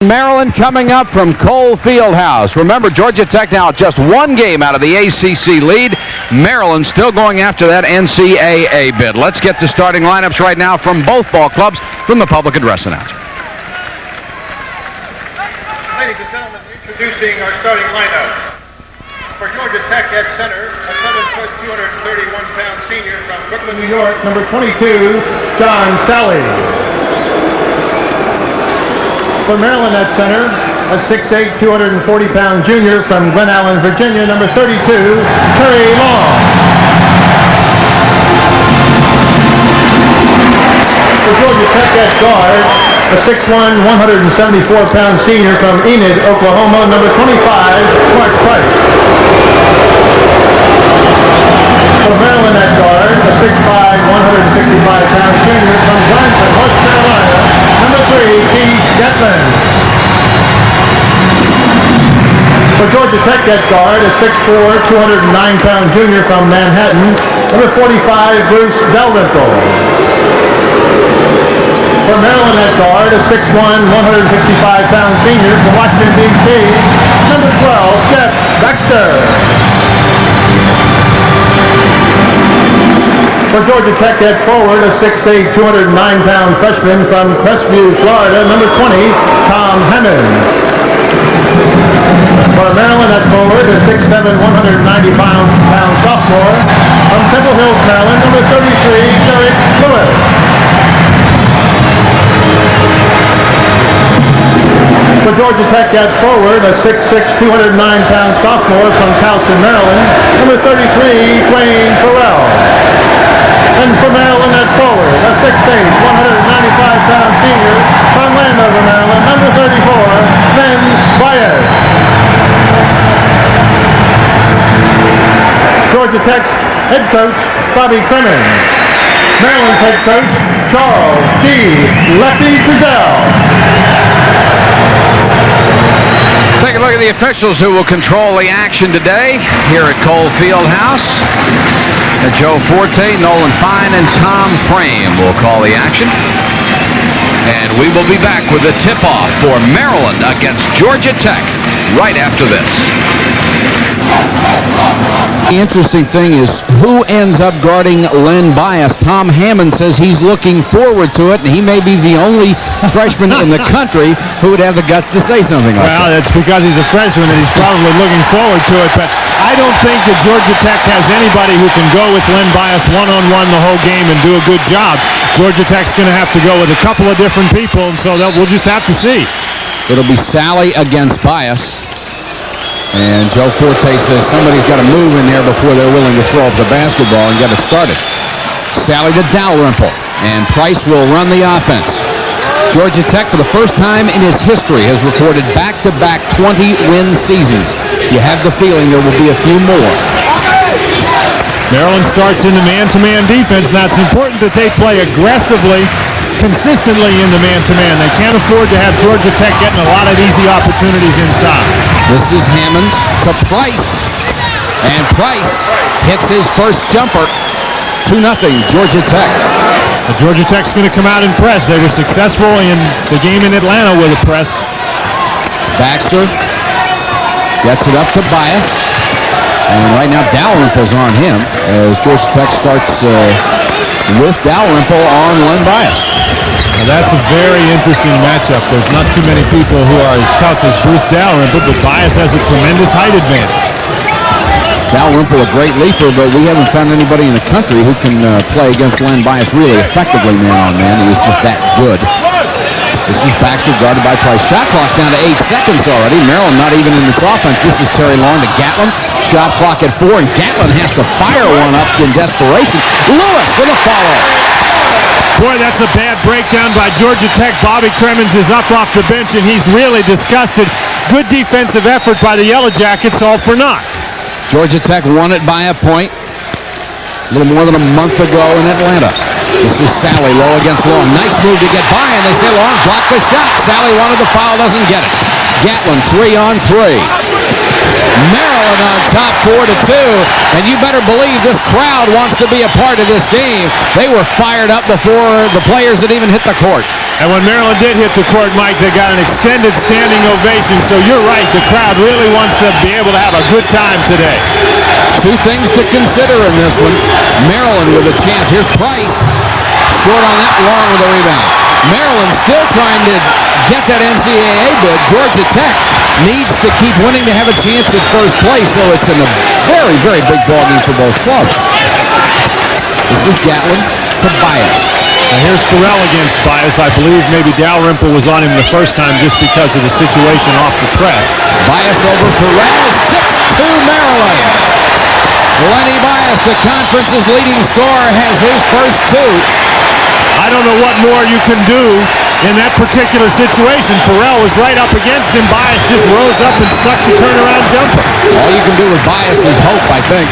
Maryland coming up from Cole Fieldhouse. Remember, Georgia Tech now just one game out of the ACC lead. Maryland still going after that NCAA bid. Let's get the starting lineups right now from both ball clubs from the public address announcer. Ladies and gentlemen, introducing our starting lineup. For Georgia Tech at center, a 7-foot, 231-pound senior from Brooklyn, New York, number 22, John Sally. For Maryland at center, a 6'8", 240-pound junior from Glen Allen, Virginia, number 32, Terry Long. For Georgia Tech at guard, a 6'1", 174-pound senior from Enid, Oklahoma, number 25, Mark Price. For Maryland at guard, a 6'5", 165-pound junior from Branson, North Carolina, number 3, Keith Gatlin. For Georgia Tech at guard, a 6'4", 209-pound junior from Manhattan, number 45, Bruce Dalrymple. For Maryland at guard, a 6'1", 155-pound senior from Washington, D.C., number 12, Jeff Baxter. For Georgia Tech at forward, a 6'8", 209-pound freshman from Crestview, Florida, number 20, Tom Hammond. For Maryland at forward, a 6'7", 190-pound sophomore from Temple Hills, Maryland, number 33, Derek Lewis. For Georgia Tech at forward, a 6'6", 209-pound sophomore from Towson, Maryland, number 33, Dwayne Farrell. And for Maryland at forward, a 6'8", 195-pound senior from Landover, Maryland, number 34, Ben Baez. Georgia Tech's head coach, Bobby Cremins. Maryland's head coach, Charles G. Lefty Frizzell. Take a look at the officials who will control the action today here at Cole Fieldhouse. Joe Forte, Nolan Fine, and Tom Frame will call the action. And we will be back with a tip-off for Maryland against Georgia Tech right after this. The interesting thing is who ends up guarding Len Bias. Tom Hammond says he's looking forward to it, and he may be the only freshman in the country who would have the guts to say something like that. Well, that's because he's a freshman and he's probably looking forward to it, but I don't think that Georgia Tech has anybody who can go with Len Bias one-on-one the whole game and do a good job. Georgia Tech's going to have to go with a couple of different people, and so we'll just have to see. It'll be Sally against Bias. And Joe Forte says somebody's got to move in there before they're willing to throw up the basketball and get it started. Sally to Dalrymple, and Price will run the offense. Georgia Tech, for the first time in its history, has recorded back-to-back 20-win seasons. You have the feeling there will be a few more. Maryland starts in the man-to-man defense. Now, it's important that they play aggressively, consistently in the man-to-man. They can't afford to have Georgia Tech getting a lot of easy opportunities inside. This is Hammonds to Price, and Price hits his first jumper. 2-0 Georgia Tech. Georgia Tech's going to come out and press. They were successful in the game in Atlanta with a press. Baxter gets it up to Bias, and right now Dalrymple's on him as Georgia Tech starts with Dalrymple on Len Bias. Now that's a very interesting matchup. There's not too many people who are as tough as Bruce Dalrymple, but Bias has a tremendous height advantage. Dalrymple a great leaper, but we haven't found anybody in the country who can play against Len Bias really effectively man on man. He is just that good. This is Baxter guarded by Price. Shot clock's down to 8 seconds already. Maryland not even in its offense. This is Terry Long to Gatlin. Shot clock at 4, and Gatlin has to fire one up in desperation. Lewis with a follow. Boy, that's a bad breakdown by Georgia Tech. Bobby Cremins is up off the bench, and he's really disgusted. Good defensive effort by the Yellow Jackets, all for naught. Georgia Tech won it by a point a little more than a month ago in Atlanta. This is Sally, low against Long. Nice move to get by, and they say Long blocked the shot. Sally wanted the foul, doesn't get it. Gatlin 3-on-3. Maryland on top 4-2, and you better believe this crowd wants to be a part of this game. They were fired up before the players had even hit the court. And when Maryland did hit the court, Mike, they got an extended standing ovation. So you're right, the crowd really wants to be able to have a good time today. Two things to consider in this one. Maryland with a chance. Here's Price. Short on that, long with a rebound. Maryland still trying to get that NCAA bid. Georgia Tech needs to keep winning to have a chance at first place, so it's in a very, very big ballgame for both clubs. This is Gatlin to Bias. Now here's Farrell against Bias. I believe maybe Dalrymple was on him the first time just because of the situation off the press. Bias over Farrell, 6-2 Maryland. Lenny Bias, the conference's leading scorer, has his first two. I don't know what more you can do in that particular situation. Farrell was right up against him. Bias just rose up and stuck the turnaround jumper. All you can do with Bias is hope, I think.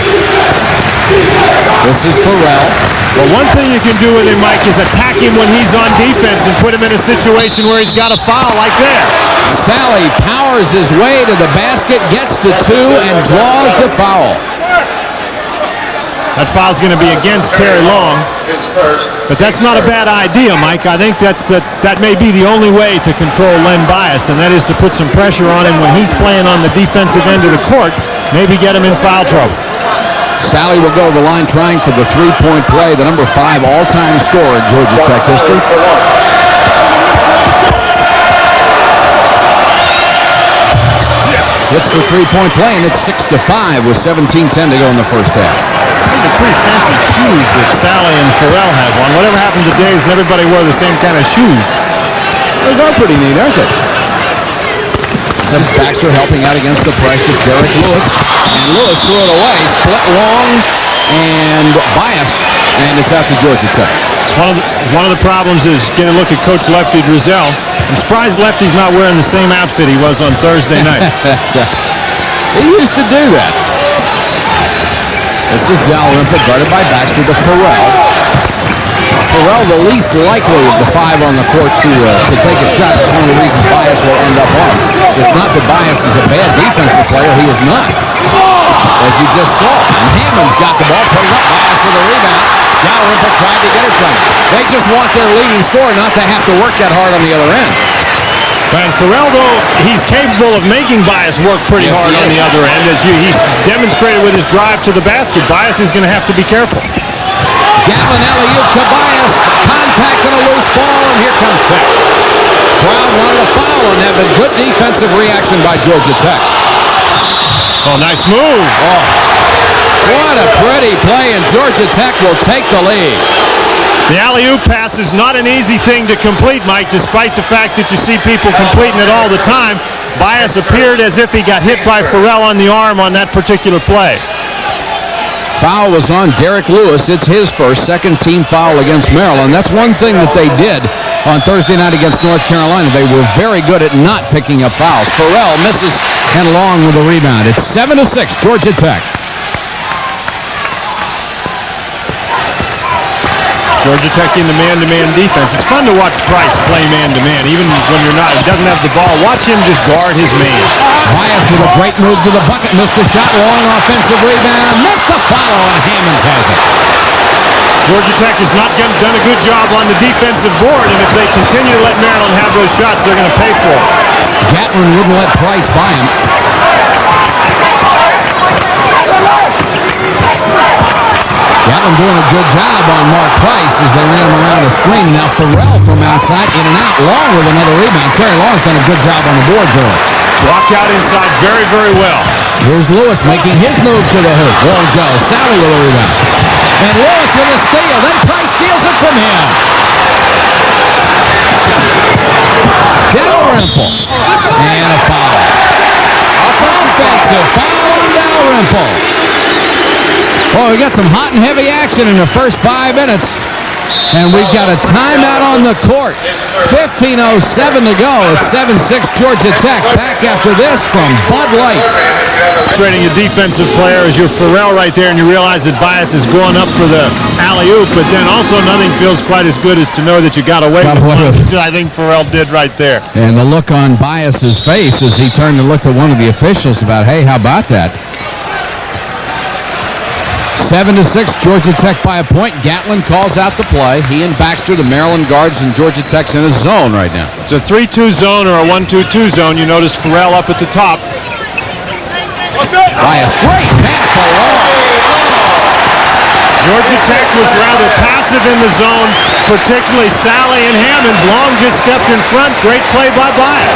This is Farrell. Well, one thing you can do with him, Mike, is attack him when he's on defense and put him in a situation where he's got a foul like there. Sally powers his way to the basket, gets the two, and draws the foul. That foul's going to be against Terry Long. But that's not a bad idea, Mike. I think that may be the only way to control Len Bias, and that is to put some pressure on him when he's playing on the defensive end of the court, maybe get him in foul trouble. Sally will go to the line trying for the three-point play, the number 5 all-time scorer in Georgia Tech history. Hits the three-point play, and it's 6-5 with 17:10 to go in the first half. The pretty fancy shoes that Sally and Farrell have on. Whatever happened to days when everybody wore the same kind of shoes? Those are pretty neat, aren't they? This is Baxter helping out against the pressure. Derek Lewis. And Lewis threw it away. Split long and Bias. And it's out to Georgia Tech. One of the problems is getting a look at Coach Lefty Drizel. I'm surprised Lefty's not wearing the same outfit he was on Thursday night. He used to do that. This is Dalrymple guarded by Baxter to Farrell. Farrell, the least likely of the 5 on the court to take a shot. That's one of the reasons Bias will end up on. It's not that Bias is a bad defensive player. He is not. As you just saw. And Hammond's got the ball. Put it up. Bias for the rebound. Dalrymple tried to get it from him. They just want their leading scorer not to have to work that hard on the other end. And Farrell, though, he's capable of making Bias work pretty hard on the other end. As he's demonstrated with his drive to the basket. Bias is going to have to be careful. Gatlin alley-oop to Bias. Contact and a loose ball, and here comes Tech. Brown wanted a foul, and have a good defensive reaction by Georgia Tech. Oh, nice move. Oh, what a pretty play, and Georgia Tech will take the lead. The alley-oop pass is not an easy thing to complete, Mike, despite the fact that you see people completing it all the time. Bias appeared as if he got hit by Farrell on the arm on that particular play. Foul was on Derek Lewis. It's his first second-team foul against Maryland. That's one thing that they did on Thursday night against North Carolina. They were very good at not picking up fouls. Farrell misses, and Long with a rebound. It's 7-6, Georgia Tech. Georgia Tech in the man-to-man defense. It's fun to watch Price play man-to-man, even when he doesn't have the ball. Watch him just guard his man. Bias with a great move to the bucket. Missed the shot. Long offensive rebound. Missed the follow, and Hammonds has it. Georgia Tech has not done a good job on the defensive board, and if they continue to let Maryland have those shots, they're going to pay for it. Gatlin wouldn't let Price by him. Gatlin doing a good job on Mark Price as they ran him around the screen. Now Farrell from outside, in and out. Long with another rebound. Terry Long's done a good job on the boards early. Blocked out inside very, very well. Here's Lewis making his move to the hoop. Won't go. Sally with a rebound. And Lewis with a steal. Then Price steals it from him. Dalrymple. And a foul. Offensive foul on Dalrymple. Well, we got some hot and heavy action in the first 5 minutes. And we've got a timeout on the court. 15:07 to go. It's 7-6 Georgia Tech. Back after this from Bud Light. Trading a defensive player as your Farrell right there, and you realize that Bias is going up for the alley-oop, but then also nothing feels quite as good as to know that you got away with it, which I think Farrell did right there. And the look on Bias's face as he turned and looked at one of the officials about, hey, how about that? 7-6, Georgia Tech by a point. Gatlin calls out the play. He and Baxter, the Maryland guards, and Georgia Tech's in a zone right now. It's a 3-2 zone or a 1-2-2 zone. You notice Farrell up at the top. Bias, great pass to Long. Georgia Tech was rather passive in the zone, particularly Sally and Hammond. Long just stepped in front. Great play by Bias.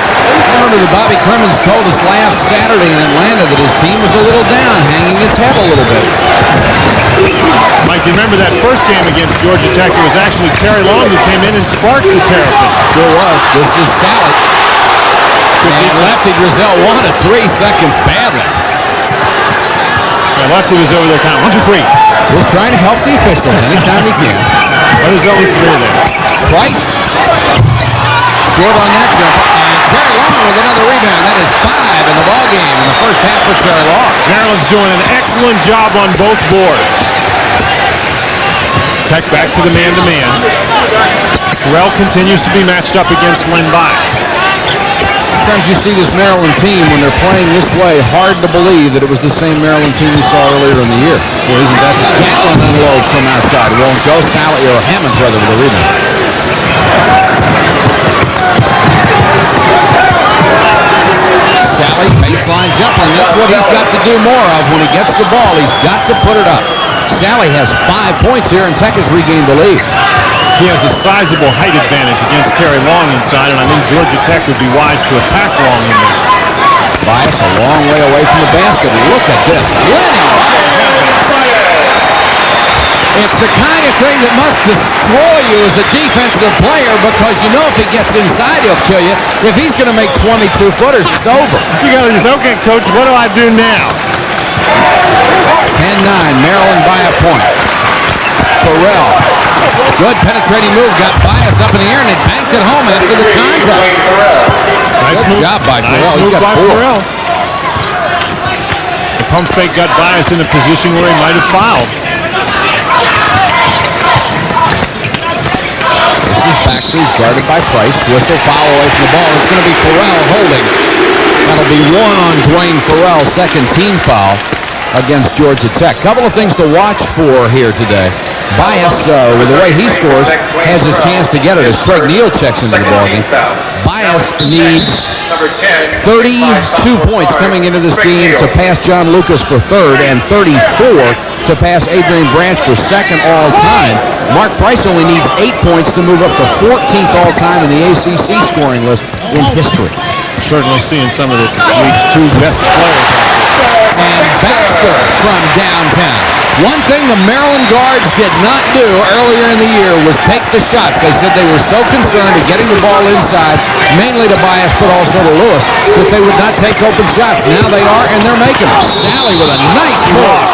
Remember that Bobby Crimmins told us last Saturday in Atlanta that his team was a little down, hanging its head a little bit. Mike, you remember that first game against Georgia Tech? It was actually Terry Long who came in and sparked the Terrapins. Sure was. This is Sally. And lefty Drizel wanted 3 seconds badly. Yeah, lefty was over there counting. 1, 2, 3. Just trying to help the officials anytime he can. But there's only 3 there. Price. Short on that jumper. And Terry Long with another rebound. That is 5 in the ballgame in the first half for Terry Long. Maryland's doing an excellent job on both boards. Tech back to the man-to-man. Terrell continues to be matched up against Len Bias. Sometimes you see this Maryland team, when they're playing this way, hard to believe that it was the same Maryland team you saw earlier in the year. Well, isn't that the Gatlin unloads from outside. Won't go. Sally, or Hammonds rather, with the rebound. Sally, baseline jumper, and that's what he's got to do more of when he gets the ball. He's got to put it up. Sally has 5 points here, and Tech has regained the lead. He has a sizable height advantage against Terry Long inside, and I think Georgia Tech would be wise to attack Long in there. Bias a long way away from the basket. Look at this. It's the kind of thing that must destroy you as a defensive player, because you know if he gets inside, he'll kill you. If he's going to make 22-footers, it's over. You got to just, okay, Coach, what do I do now? 10-9, Maryland by a point. Farrell. Good penetrating move, got Bias up in the air, and it banked it home after the contact. Good job by Farrell. He's got 4. Farrell. The pump fake got Bias in a position where he might have fouled. This is Baxter. He's guarded by Price. Whistle, foul away from the ball. It's going to be Farrell holding. That'll be 1 on Dwayne Farrell, second team foul against Georgia Tech. Couple of things to watch for here today. Bias, with the way he scores, has a chance to get it as Craig Neal checks into the ballgame. Bias needs 32 points coming into this game to pass John Lucas for third, and 34 to pass Adrian Branch for second all-time. Mark Price only needs 8 points to move up to 14th all-time in the ACC scoring list in history. Certainly seeing some of this league's 2 best players. And Baxter from downtown. One thing the Maryland guards did not do earlier in the year was take the shots. They said they were so concerned with getting the ball inside, mainly to Bias, but also to Lewis, that they would not take open shots. Now they are, and they're making them. Sally with a nice block,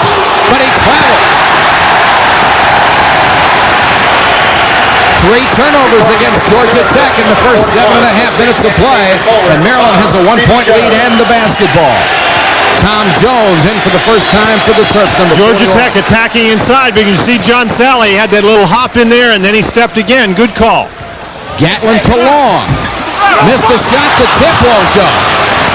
but he travels. 3 turnovers against Georgia Tech in the first 7.5 minutes of play, and Maryland has a 1-point lead and the basketball. Tom Jones in for the first time for the Terps. Georgia Tech attacking inside, but you see John Sally had that little hop in there, and then he stepped again. Good call. Gatlin to Long. Missed the shot. The tip won't go.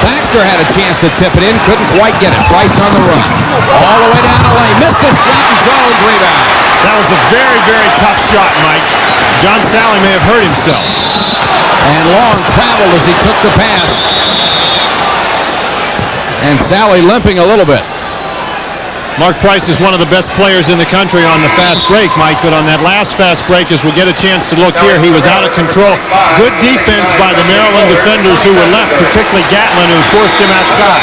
Baxter had a chance to tip it in. Couldn't quite get it. Price on the run. All the way down the lane. Missed the shot, and Jones rebound. That was a very, very tough shot, Mike. John Sally may have hurt himself. And Long traveled as he took the pass. And Sally limping a little bit. Mark Price is one of the best players in the country on the fast break, Mike, but on that last fast break, as we'll get a chance to look here, he was out of control. Good defense by the Maryland defenders who were left, particularly Gatlin, who forced him outside.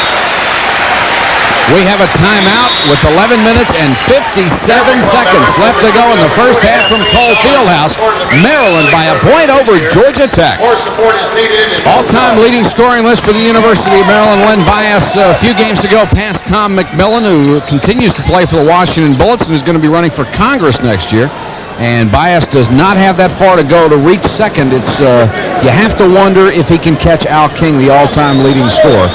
We have a timeout with 11 minutes and 57 seconds left to go in the first half from Cole Fieldhouse. Maryland by a point over Georgia Tech. All-time leading scoring list for the University of Maryland. Len Bias a few games ago passed Tom McMillan, who continues to play for the Washington Bullets and is going to be running for Congress next year. And Bias does not have that far to go to reach second. It's you have to wonder if he can catch Al King, the all-time leading scorer.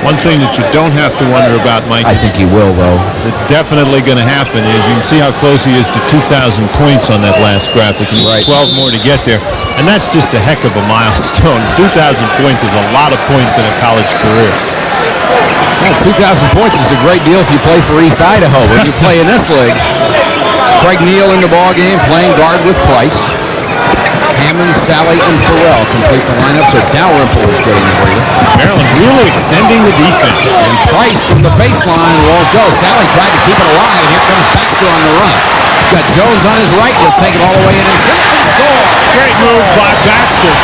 One thing that you don't have to wonder about, Mike, I think he will, though. It's definitely going to happen is you can see how close he is to 2,000 points on that last graphic. He needs 12 more to get there. And that's just a heck of a milestone. 2,000 points is a lot of points in a college career. Well, 2,000 points is a great deal if you play for East Idaho. When you play in this league, Craig Neal in the ball game, playing guard with Price. Hammond, Sally, and Farrell complete the lineup, so Dalrymple is getting the breather. Maryland really extending the defense. And Price from the baseline won't go. Sally tried to keep it alive, and here comes Baxter on the run. Got Jones on his right, will take it all the way in and score. Great move by Baxter.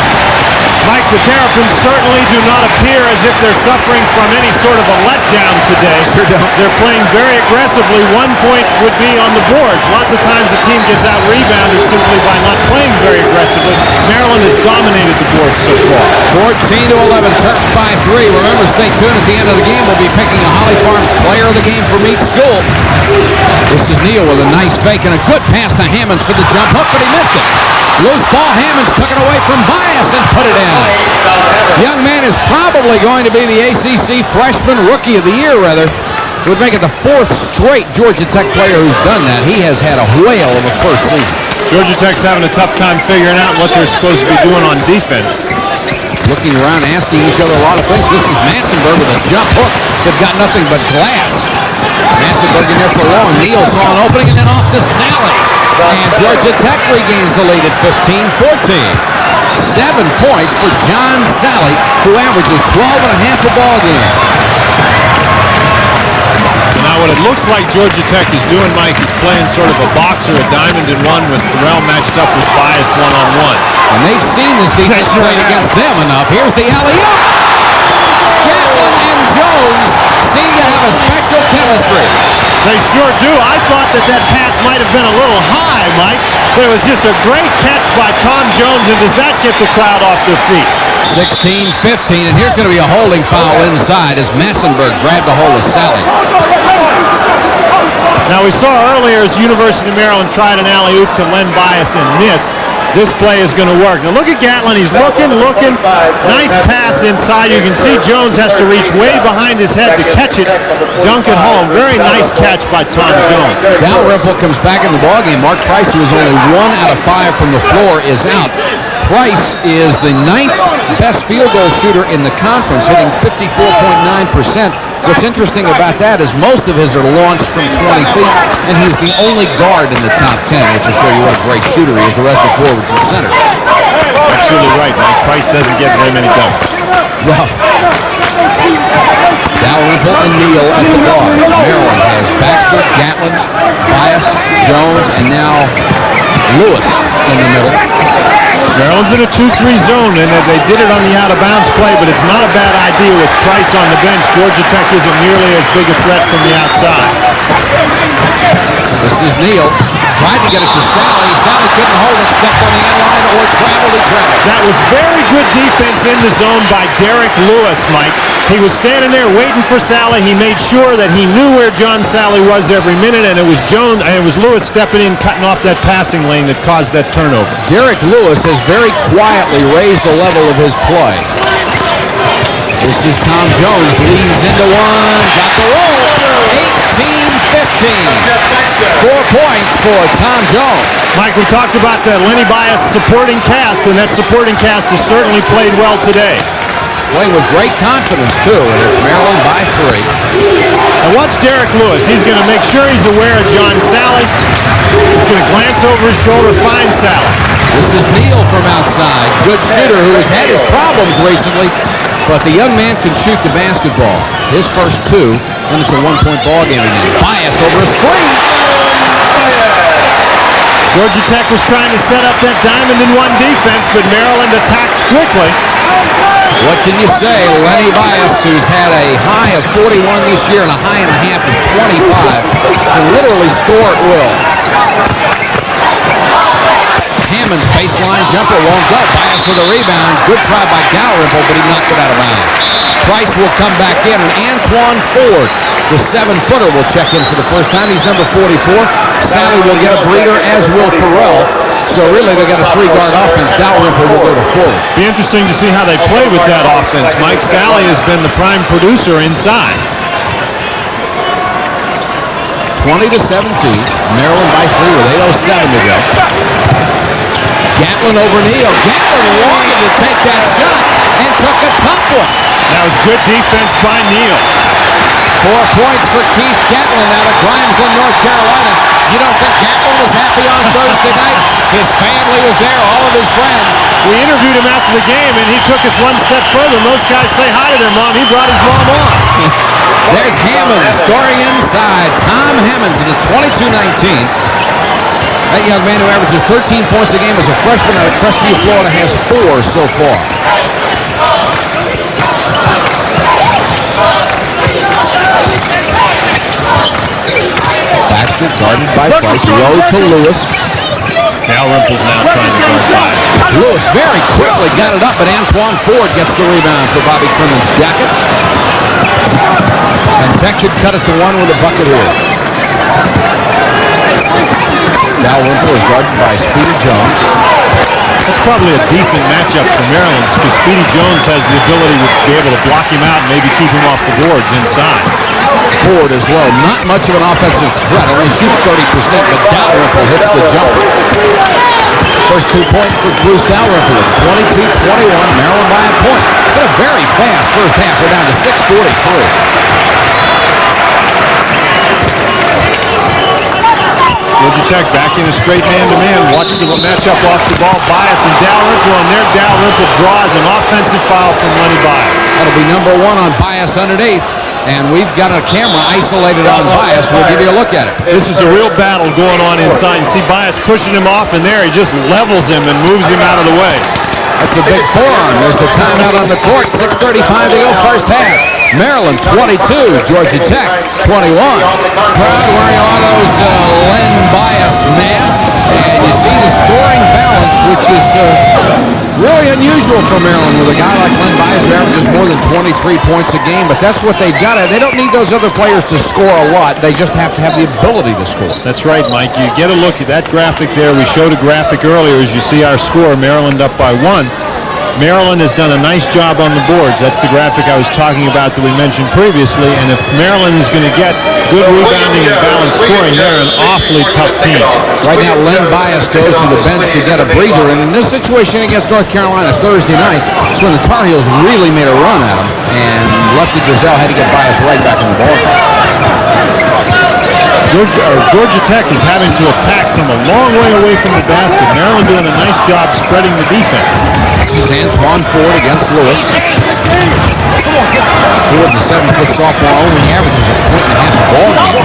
Mike, the Terrapins certainly do not appear as if they're suffering from any sort of a letdown today. Sure don't. They're playing very aggressively. 1 point would be on the board. Lots of times the team gets out-rebounded simply by not playing very aggressively. Maryland has dominated the board so far. 14-11, Terps by 3. Remember, stay tuned at the end of the game. We'll be picking a Holly Farms player of the game from each school. This is Neal with a nice fake and a good pass to Hammonds for the jump hook, but he missed it. Loose ball, Hammonds took it away from Bias and put it in. Young man is probably going to be the ACC Freshman Rookie of the Year, rather. It would make it the 4th straight Georgia Tech player who's done that. He has had a whale of a first season. Georgia Tech's having a tough time figuring out what they're supposed to be doing on defense. Looking around, asking each other a lot of things. This is Massenberg with a jump hook. They've got nothing but glass. Massenberg in there for long. Neal saw an opening and then off to Sally. And Georgia Tech regains the lead at 15-14. 7 points for John Sally, who averages 12 and a half a ball game. Now what it looks like Georgia Tech is doing, Mike, is playing sort of a boxer, a diamond in one, with Farrell matched up with Bias one-on-one. And they've seen this defense play against them enough. Here's the alley-oop. Gatlin and Jones seem to have a special chemistry. They sure do. I thought that pass might have been a little high, Mike. But it was just a great catch by Tom Jones, and does that get the crowd off their feet? 16-15, and here's going to be a holding foul inside as Massenberg grabbed a hold of Sally. Now we saw earlier as University of Maryland tried an alley-oop to Len Bias and missed. This play is going to work. Now look at Gatlin. He's looking. Nice pass inside. You can see Jones has to reach way behind his head to catch it. Dunk it home. Very nice catch by Tom Jones. Dalrymple comes back in the ballgame. Mark Price, who is only 1 out of 5 from the floor, is out. Price is the 9th best field goal shooter in the conference, hitting 54.9%. What's interesting about that is most of his are launched from 20 feet, and he's the only guard in the top 10, which will show you what a great shooter he is. The rest are forwards and centers. Absolutely right, Mike. Price doesn't get very many dunks. Well, Dalrymple and Neal at the guard. Maryland has Baxter, Gatlin, Bias, Jones, and now Lewis in the middle. Maryland's in a 2-3 zone, and they did it on the out-of-bounds play, but it's not a bad idea with Price on the bench. Georgia Tech isn't nearly as big a threat from the outside. This is Neal. Tried to get it to Sally. Sally couldn't hold it. Stepped on the end line or traveled. He traveled. That was very good defense in the zone by Derek Lewis, Mike. He was standing there waiting for Sally. He made sure that he knew where John Sally was every minute, and it was Lewis stepping in, cutting off that passing lane that caused that turnover. Derek Lewis has very quietly raised the level of his play. This is Tom Jones. Leans into one. Got the roll. 18-15. 4 points for Tom Jones. Mike, we talked about the Lenny Bias supporting cast, and that supporting cast has certainly played well today. Playing with great confidence, too, and it's Maryland by 3. And watch Derek Lewis. He's going to make sure he's aware of John Sally. He's going to glance over his shoulder, find Sally. This is Neal from outside. Good shooter who has had his problems recently, but the young man can shoot the basketball. His first 2, and it's a 1-point ball game again. Bias over a screen. Georgia Tech was trying to set up that diamond-in-one defense, but Maryland attacked quickly. What can you say? Lenny Bias, who's had a high of 41 this year and a high and a half of 25, can literally score at will. Hammond's baseline jumper won't go. Bias with a rebound. Good try by Dalrymple, but he knocked it out of bounds. Price will come back in, and Antoine Ford, the 7-footer, will check in for the first time. He's number 44. Sally will get a breather, as will Farrell. So really, they got a 3-guard offense. Dalrymple will go to forward. Be interesting to see how they play with that offense, Mike. Sally has been the prime producer inside. 20-17. Maryland by 3 with 8:07 to go. Gatlin over Neal. Gatlin wanted to take that shot and took a tough one. That was good defense by Neal. 4 points for Keith Gatlin out of Grimesland, North Carolina. You don't think Gatlin was happy on Thursday night? His family was there, all of his friends. We interviewed him after the game, and he took us one step further. And those guys say hi to their mom. He brought his mom on. There's Hammonds scoring inside. Tom Hammonds, and it's 22-19. That young man who averages 13 points a game as a freshman out of Crestview, Florida, has 4 so far. Baxter guarded by Price. Low to Lewis. Dalrymple's now trying to guard by. Lewis very quickly got it up, but Antoine Ford gets the rebound for Bobby Crimmins' Jackets. And Tech could cut it to 1 with a bucket here. Dalrymple is guarded by Speedy Jones. That's probably a decent matchup for Maryland because Speedy Jones has the ability to be able to block him out and maybe keep him off the boards inside. Ford as well. Not much of an offensive threat. Only shoots 30%, but Dalrymple hits the jumper. First 2 points for Bruce Dalrymple. It's 22-21. Maryland by a point. Been a very fast first half. We're down to 6:43. Georgia Tech back in a straight man-to-man. Watch the matchup off the ball. Bias and Dalrymple, and there Dalrymple draws an offensive foul from Lenny Bias. That'll be number 1 on Bias underneath. And we've got a camera isolated on Bias. We'll give you a look at it. This is a real battle going on inside. You see Bias pushing him off, and there he just levels him and moves him out of the way. That's a big forearm. There's the timeout on the court. 6:35 to go first half. Maryland 22, Georgia Tech 21. Crowd wearing all those Len Bias masks, and you see the scoring balance, which is really unusual for Maryland with a guy like Len Bias who averages more than 23 points a game, but that's what they've got. They don't need those other players to score a lot. They just have to have the ability to score. That's right, Mike. You get a look at that graphic there. We showed a graphic earlier as you see our score, Maryland up by 1. Maryland has done a nice job on the boards. That's the graphic I was talking about that we mentioned previously. And if Maryland is going to get good rebounding and balanced scoring, they're an awfully tough team. Right now, Len Bias goes to the bench to get a breather. And in this situation against North Carolina Thursday night, it's when the Tar Heels really made a run at him. And Lefty Driesell had to get Bias right back in the ball. Georgia Tech is having to attack from a long way away from the basket. Maryland doing a nice job spreading the defense. This is Antoine Ford against Lewis. Ford, the 7-foot sophomore, only averages a point and a half a ball game.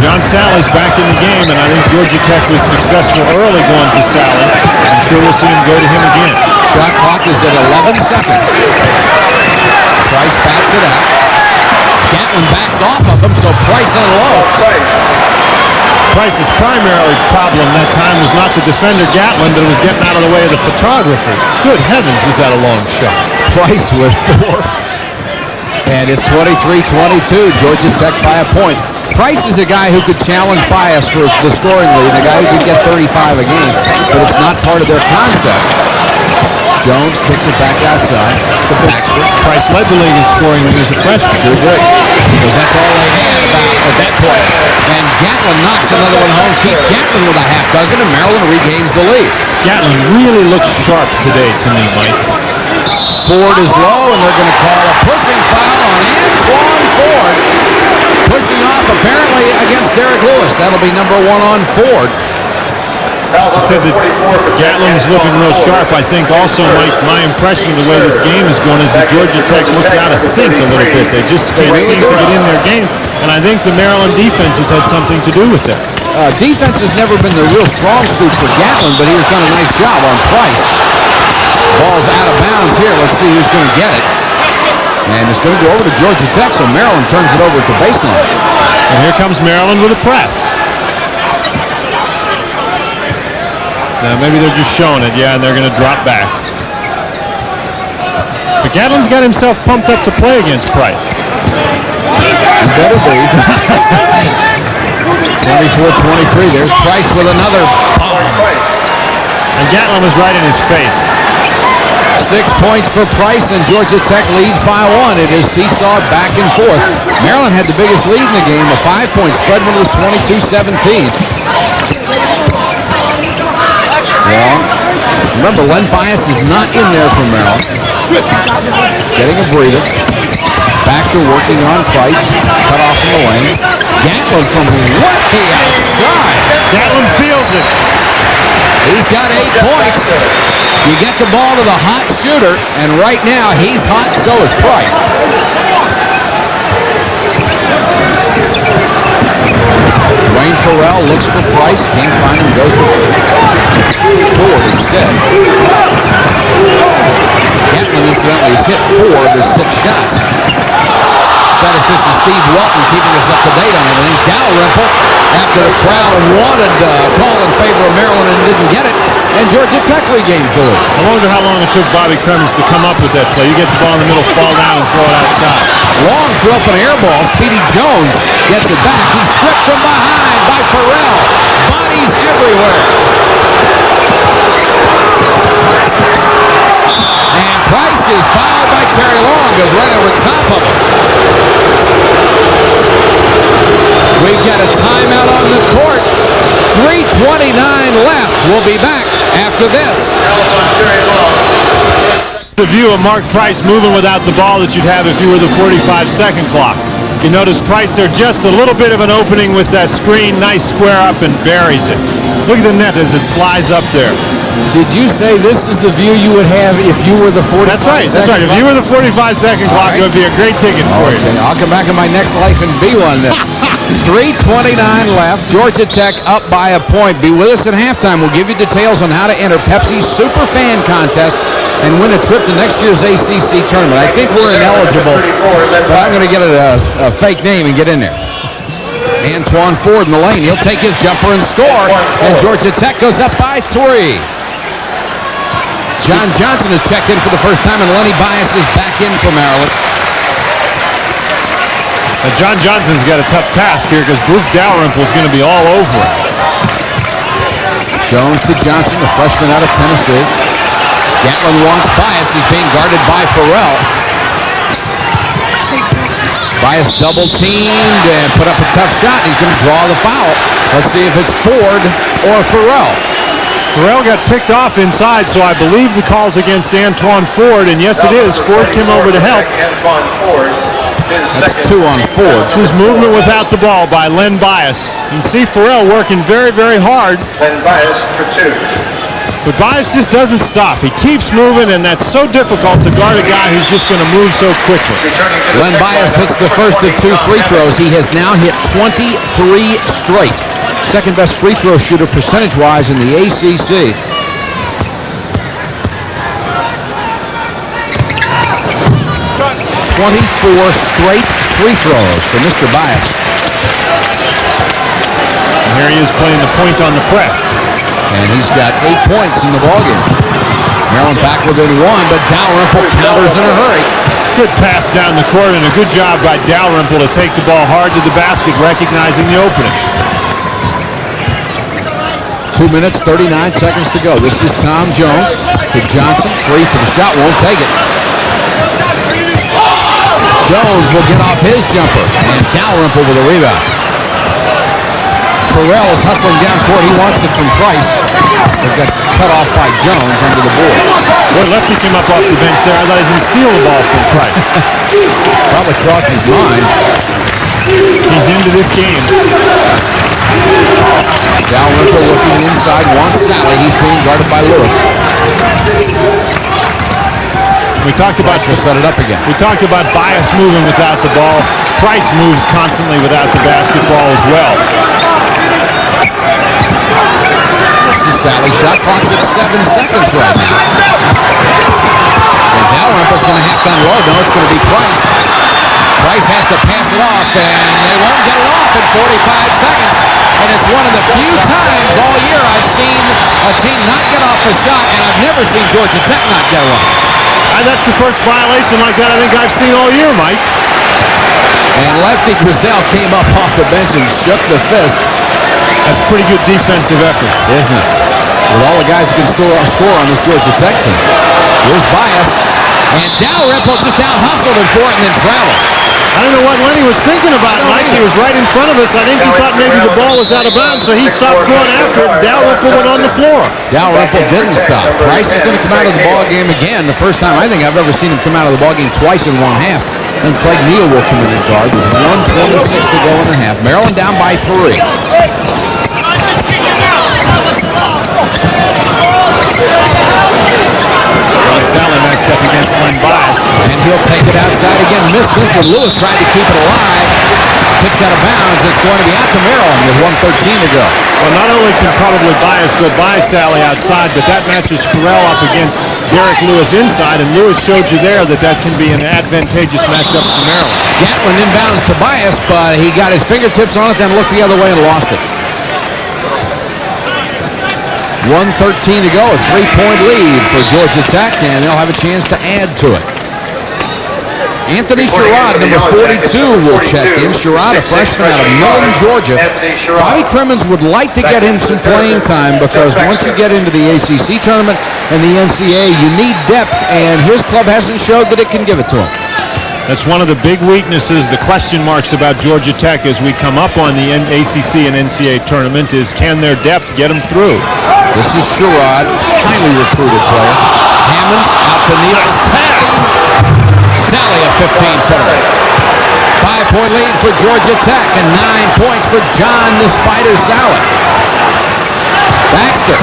John Sally's back in the game, and I think Georgia Tech was successful early going to Sally. I'm sure we'll see him go to him again. Shot clock is at 11 seconds. Price backs it out. Gatlin backs off of him, so Price unloads. Price's primary problem that time was not the defender Gatlin, but it was getting out of the way of the photographer. Good heavens, was that a long shot. Price with 4. And it's 23-22, Georgia Tech by a point. Price is a guy who could challenge Bias for the scoring lead, a guy who could get 35 a game, but it's not part of their concept. Jones kicks it back outside to Baxter. Price led the league in scoring when he was a freshman. Sure did. Because that's all they had about at that point. And Gatlin knocks another one home. Keith Gatlin with a half dozen, and Maryland regains the lead. Gatlin really looks sharp today to me, Mike. Ford is low, and they're going to call a pushing foul on Antoine Ford. Pushing off apparently against Derek Lewis. That'll be number 1 on Ford. I said that Gatlin is looking real sharp. I think also, Mike, my impression of the way this game is going is that Georgia Tech looks out of sync a little bit. They just can't seem to get in their game. And I think the Maryland defense has had something to do with that. Defense has never been the real strong suit for Gatlin, but he has done a nice job on Price. Ball's out of bounds here. Let's see who's going to get it. And it's going to go over to Georgia Tech, so Maryland turns it over at the baseline. And here comes Maryland with a press. Now maybe they're just showing it, yeah, and they're going to drop back. But Gatlin's got himself pumped up to play against Price. He better be. 24-23, there's Price with another bomb. And Gatlin was right in his face. 6 points for Price, and Georgia Tech leads by 1. It is seesawed back and forth. Maryland had the biggest lead in the game, a 5-point spread when it was 22-17. Well, remember, Len Bias is not in there for Maryland. Getting a breather. Baxter working on Price. Cut off in the lane. Gatlin from what the outside. Gatlin feels it. He's got 8 points. You get the ball to the hot shooter, and right now he's hot, so is Price. Wayne Farrell looks for Price. Can't find him. Goes to Ford instead. Gatlin incidentally has hit 4 of his 6 shots. Statistician Steve Walton keeping us up to date on everything. Dalrymple, after the crowd wanted a call in favor of Maryland and didn't get it, and Georgia Tech regains the lead. I wonder how long it took Bobby Cremins to come up with that play. You get the ball in the middle, fall down, and throw it outside. Long throw up an air ball. Speedy Jones gets it back. He's stripped from behind by Farrell. Bodies everywhere. And Price is fouled by Terry Long. Goes right over top of him. We get a timeout on the court. 3:29 left. We'll be back after this. The view of Mark Price moving without the ball that you'd have if you were the 45-second clock. You notice Price there, just a little bit of an opening with that screen. Nice square up and buries it. Look at the net as it flies up there. Did you say this is the view you would have if you were the 45-second That's right. That's right. If you were the 45-second clock, it would be a great ticket for you. Okay, I'll come back in my next life and be one then. 3:29 left. Georgia Tech up by a point. Be with us at halftime. We'll give you details on how to enter Pepsi's Super Fan Contest and win a trip to next year's ACC tournament. I think we're ineligible, but I'm going to get a fake name and get in there. Antoine Ford in the lane. He'll take his jumper and score, and Georgia Tech goes up by 3. John Johnson has checked in for the first time, and Lenny Bias is back in for Maryland. Now John Johnson's got a tough task here because Bruce Dalrymple is going to be all over him. Jones to Johnson, the freshman out of Tennessee. Gatlin wants Bias. He's being guarded by Farrell. Bias double teamed and put up a tough shot. He's going to draw the foul. Let's see if it's Ford or Farrell. Farrell got picked off inside, so I believe the call's against Antoine Ford, and yes it is. Ford came over to help. That's 2 on Ford. This is movement without the ball by Len Bias. You can see Farrell working very, very hard. Len Bias for 2. But Bias just doesn't stop. He keeps moving, and that's so difficult to guard a guy who's just going to move so quickly. Len Bias hits the first of 2 free throws. He has now hit 23 straight. Second best free throw shooter percentage-wise in the ACC. 24 straight free throws for Mr. Bias. And here he is playing the point on the press. And he's got 8 points in the ballgame. Maryland back within 1, but Dalrymple counters in a hurry. Good pass down the court and a good job by Dalrymple to take the ball hard to the basket, recognizing the opening. 2 minutes, 39 seconds to go. This is Tom Jones to Johnson. 3 for the shot, won't take it. Jones will get off his jumper, and Dalrymple with a rebound. Farrell is hustling down court. He wants it from Price. But got cut off by Jones under the board. Boy, Lefty came up off the bench there. I thought he was going to steal the ball from Price. Probably crossed his mind. He's into this game. Dalrymple looking inside, wants Sally. He's being guarded by Lewis. We talked about set it up again. We talked about Bias moving without the ball. Price moves constantly without the basketball as well. This is Sally. Shot clock's at 7 seconds right now. And Dalrymple's going to have to unload. No, it's going to be Price. Price has to pass it off, and they won't get it off in 45 seconds. And it's one of the few times all year I've seen a team not get off a shot, and I've never seen Georgia Tech not get one. That's the first violation like that I think I've seen all year, Mike. And Lefty Griselle came up off the bench and shook the fist. That's pretty good defensive effort, isn't it? With all the guys who can score on this Georgia Tech team. Here's Bias. And Dalrymple just out-hustled him for it and then traveled. I don't know what Lenny was thinking about, Mike. He was right in front of us. I think he thought maybe the ball was out of bounds, so he stopped going after it. Dalrymple went on the floor. Dalrymple didn't stop. Price is going to come out of the ball game again. The first time I think I've ever seen him come out of the ball game twice in one half. And Craig Neal will come in and guard with 1:26 to go in the half. Maryland down by 3. Sally next up against Len Bias. And he'll take it outside again. Missed this one. Lewis tried to keep it alive. Tipped out of bounds. It's going to be out to Maryland with 1:13 to go. Well, not only can probably Bias go by Sally outside, but that matches Farrell up against Derek Lewis inside, and Lewis showed you there that can be an advantageous matchup for Maryland. Gatlin inbounds to Bias, but he got his fingertips on it, then looked the other way and lost it. 1:13 to go, a 3-point lead for Georgia Tech, and they'll have a chance to add to it. Anthony Sherrod, number 42, will check in. Sherrod, a freshman out of Millen, Georgia. Bobby Crimmins would like to get him some playing time because once you get into the ACC tournament and the NCAA, you need depth, and his club hasn't showed that it can give it to him. That's one of the big weaknesses, the question marks about Georgia Tech as we come up on the ACC and NCAA tournament is can their depth get them through? This is Sherrod, highly recruited player. Hammond out to Neal. Sally a 15-footer. 5-point lead for Georgia Tech and 9 points for John the Spider Sally. Baxter.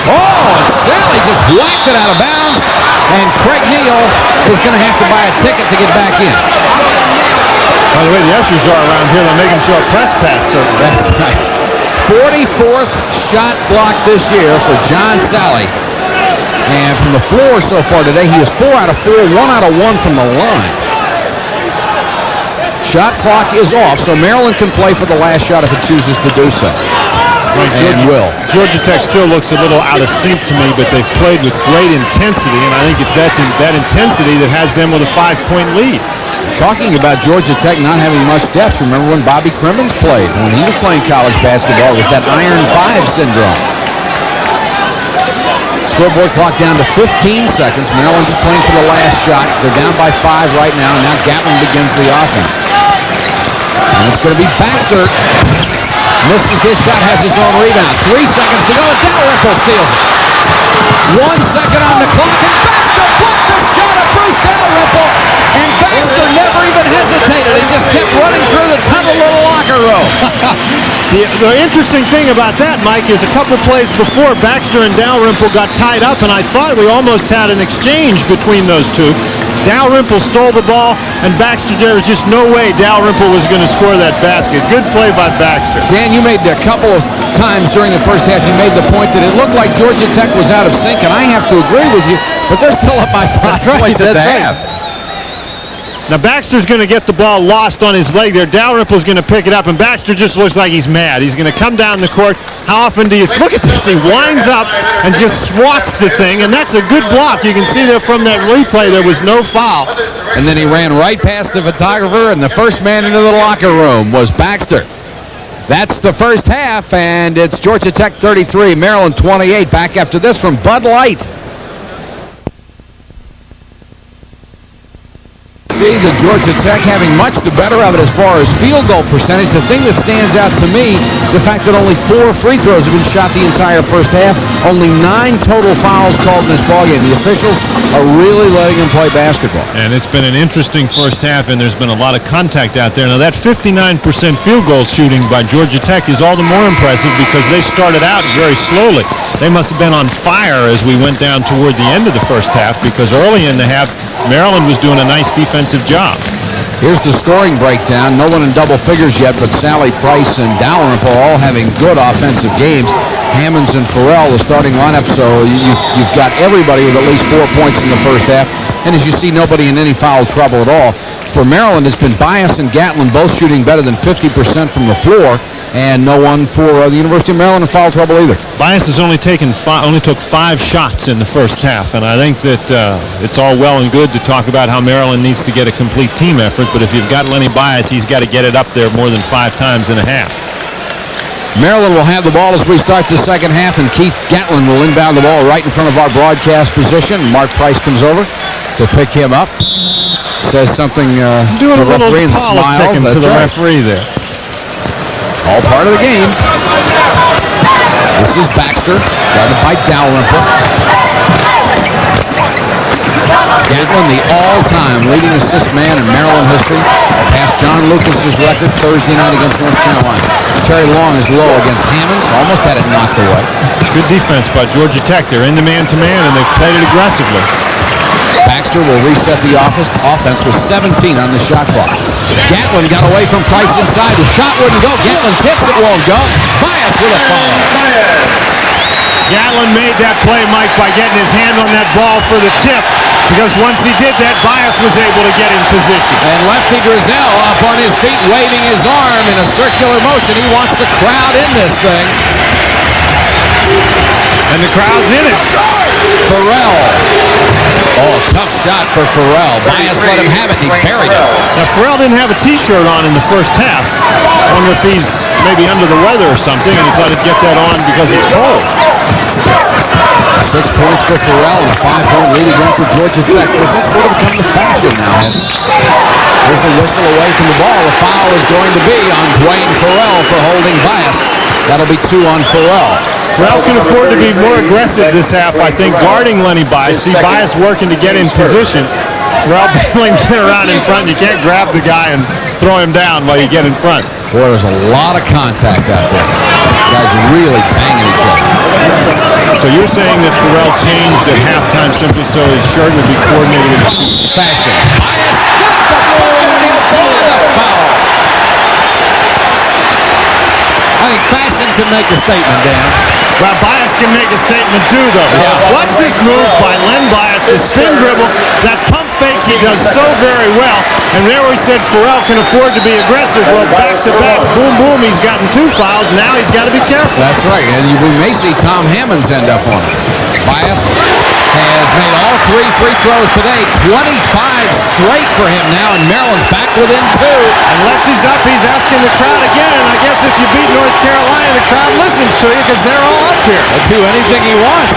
Oh, and Sally just whacked it out of bounds, and Craig Neal is going to have to buy a ticket to get back in. By the way, the ushers are around here. They're making sure a press pass, certainly. That's right. 44th shot block this year for John Sally. And from the floor so far today, he is 4 out of 4, 1 out of 1 from the line. Shot clock is off, so Maryland can play for the last shot if it chooses to do so. Right, and will. Georgia Tech still looks a little out of sync to me, but they've played with great intensity, and I think it's that intensity that has them with a 5-point lead. Talking about Georgia Tech not having much depth, remember when Bobby Crimmins played? When he was playing college basketball, it was that Iron 5 syndrome. Scoreboard clock down to 15 seconds. Maryland just playing for the last shot. They're down by 5 right now, and now Gatlin begins the offense. And it's going to be Baxter. Misses this shot, has his own rebound. 3 seconds to go, and Dalrymple steals it. 1 second on the clock, and Baxter blocked the shot of Bruce Dalrymple. And Baxter never even hesitated. He just kept running through the tunnel of the locker room. The interesting thing about that, Mike, is a couple plays before Baxter and Dalrymple got tied up, and I thought we almost had an exchange between those two. Dalrymple stole the ball, and Baxter, there was just no way Dalrymple was going to score that basket. Good play by Baxter. Dan, you made a couple of times during the first half, you made the point that it looked like Georgia Tech was out of sync, and I have to agree with you, but they're still up by 5 points at the half. Now, Baxter's going to get the ball lost on his leg there. Dalrymple's going to pick it up, and Baxter just looks like he's mad. He's going to come down the court. How often do you look at this? He winds up and just swats the thing, and that's a good block. You can see there from that replay there was no foul. And then he ran right past the photographer, and the first man into the locker room was Baxter. That's the first half, and it's Georgia Tech 33, Maryland 28. Back after this from Bud Light. See the Georgia Tech having much the better of it as far as field goal percentage. The thing that stands out to me, the fact that only 4 free throws have been shot the entire first half. Only 9 total fouls called in this ballgame. The officials are really letting them play basketball. And it's been an interesting first half, and there's been a lot of contact out there. Now, that 59% field goal shooting by Georgia Tech is all the more impressive because they started out very slowly. They must have been on fire as we went down toward the end of the first half because early in the half, Maryland was doing a nice defensive job. Here's the scoring breakdown. No one in double figures yet, but Sally, Price, and Dalrymple all having good offensive games. Hammonds and Farrell, the starting lineup, so you've got everybody with at least 4 points in the first half. And as you see, nobody in any foul trouble at all. For Maryland, it's been Bias and Gatlin both shooting better than 50% from the floor, and no one for the University of Maryland in foul trouble either. Bias has only took 5 shots in the first half, and I think that it's all well and good to talk about how Maryland needs to get a complete team effort, but if you've got Lenny Bias, he's got to get it up there more than 5 times in a half. Maryland will have the ball as we start the second half, and Keith Gatlin will inbound the ball right in front of our broadcast position. Mark Price comes over to pick him up. says something Doing to a the little referee and politicking smiles. to the That's right. referee there. All part of the game. This is Baxter. Trying to bite Dalrymple. Gatlin, the all-time leading assist man in Maryland history, passed John Lucas's record Thursday night against North Carolina. Terry Long is low against Hammonds. Almost had it knocked away. Good defense by Georgia Tech. They're in the man-to-man, and they've played it aggressively. Baxter will reset the offense with 17 on the shot clock. Gatlin got away from Price inside. The shot wouldn't go. Gatlin tips it, won't go. Bias with a foul. Gatlin made that play, Mike, by getting his hand on that ball for the tip, because once he did that, Bias was able to get in position. And Lefty Drizel up on his feet, waving his arm in a circular motion. He wants the crowd in this thing. And the crowd's in it. Farrell. Oh, tough shot for Farrell. Bias let him have it, and he buried it. Now, Farrell didn't have a T-shirt on in the first half. I wonder if he's maybe under the weather or something, and he thought he'd get that on because it's cold. 6 points for Farrell and a 5-point lead again for Georgia Tech. That's sort of become the fashion now. There's a whistle away from the ball. The foul is going to be on Dwayne Farrell for holding Bias. That'll be 2 on Farrell. Farrell can afford to be more aggressive this half, I think, guarding Lenny Bias. See Bias working to get in position. Farrell bailing around in front. You can't grab the guy and throw him down while you get in front. Boy, there's a lot of contact out there. Guys really banging each other. So you're saying that Farrell changed at halftime simply so his shirt would be coordinated with his Fashion. Bias got the ball and the foul. I think fashion can make a statement, Dan. Well, Bias can make a statement too, though. Yeah. Watch this move by Len Bias, the spin dribble, that pump fake he does so very well. And there we said Farrell can afford to be aggressive. Well, back-to-back, boom, boom, he's gotten 2 fouls. Now he's got to be careful. That's right, and we may see Tom Hammonds end up on it. Bias has made all 3 free throws today. 25 straight for him now, and Maryland's back within 2. And Lefty's up, he's asking the crowd again. And I guess if you beat North Carolina, the crowd listens to you because they're all up here. He'll do anything he wants.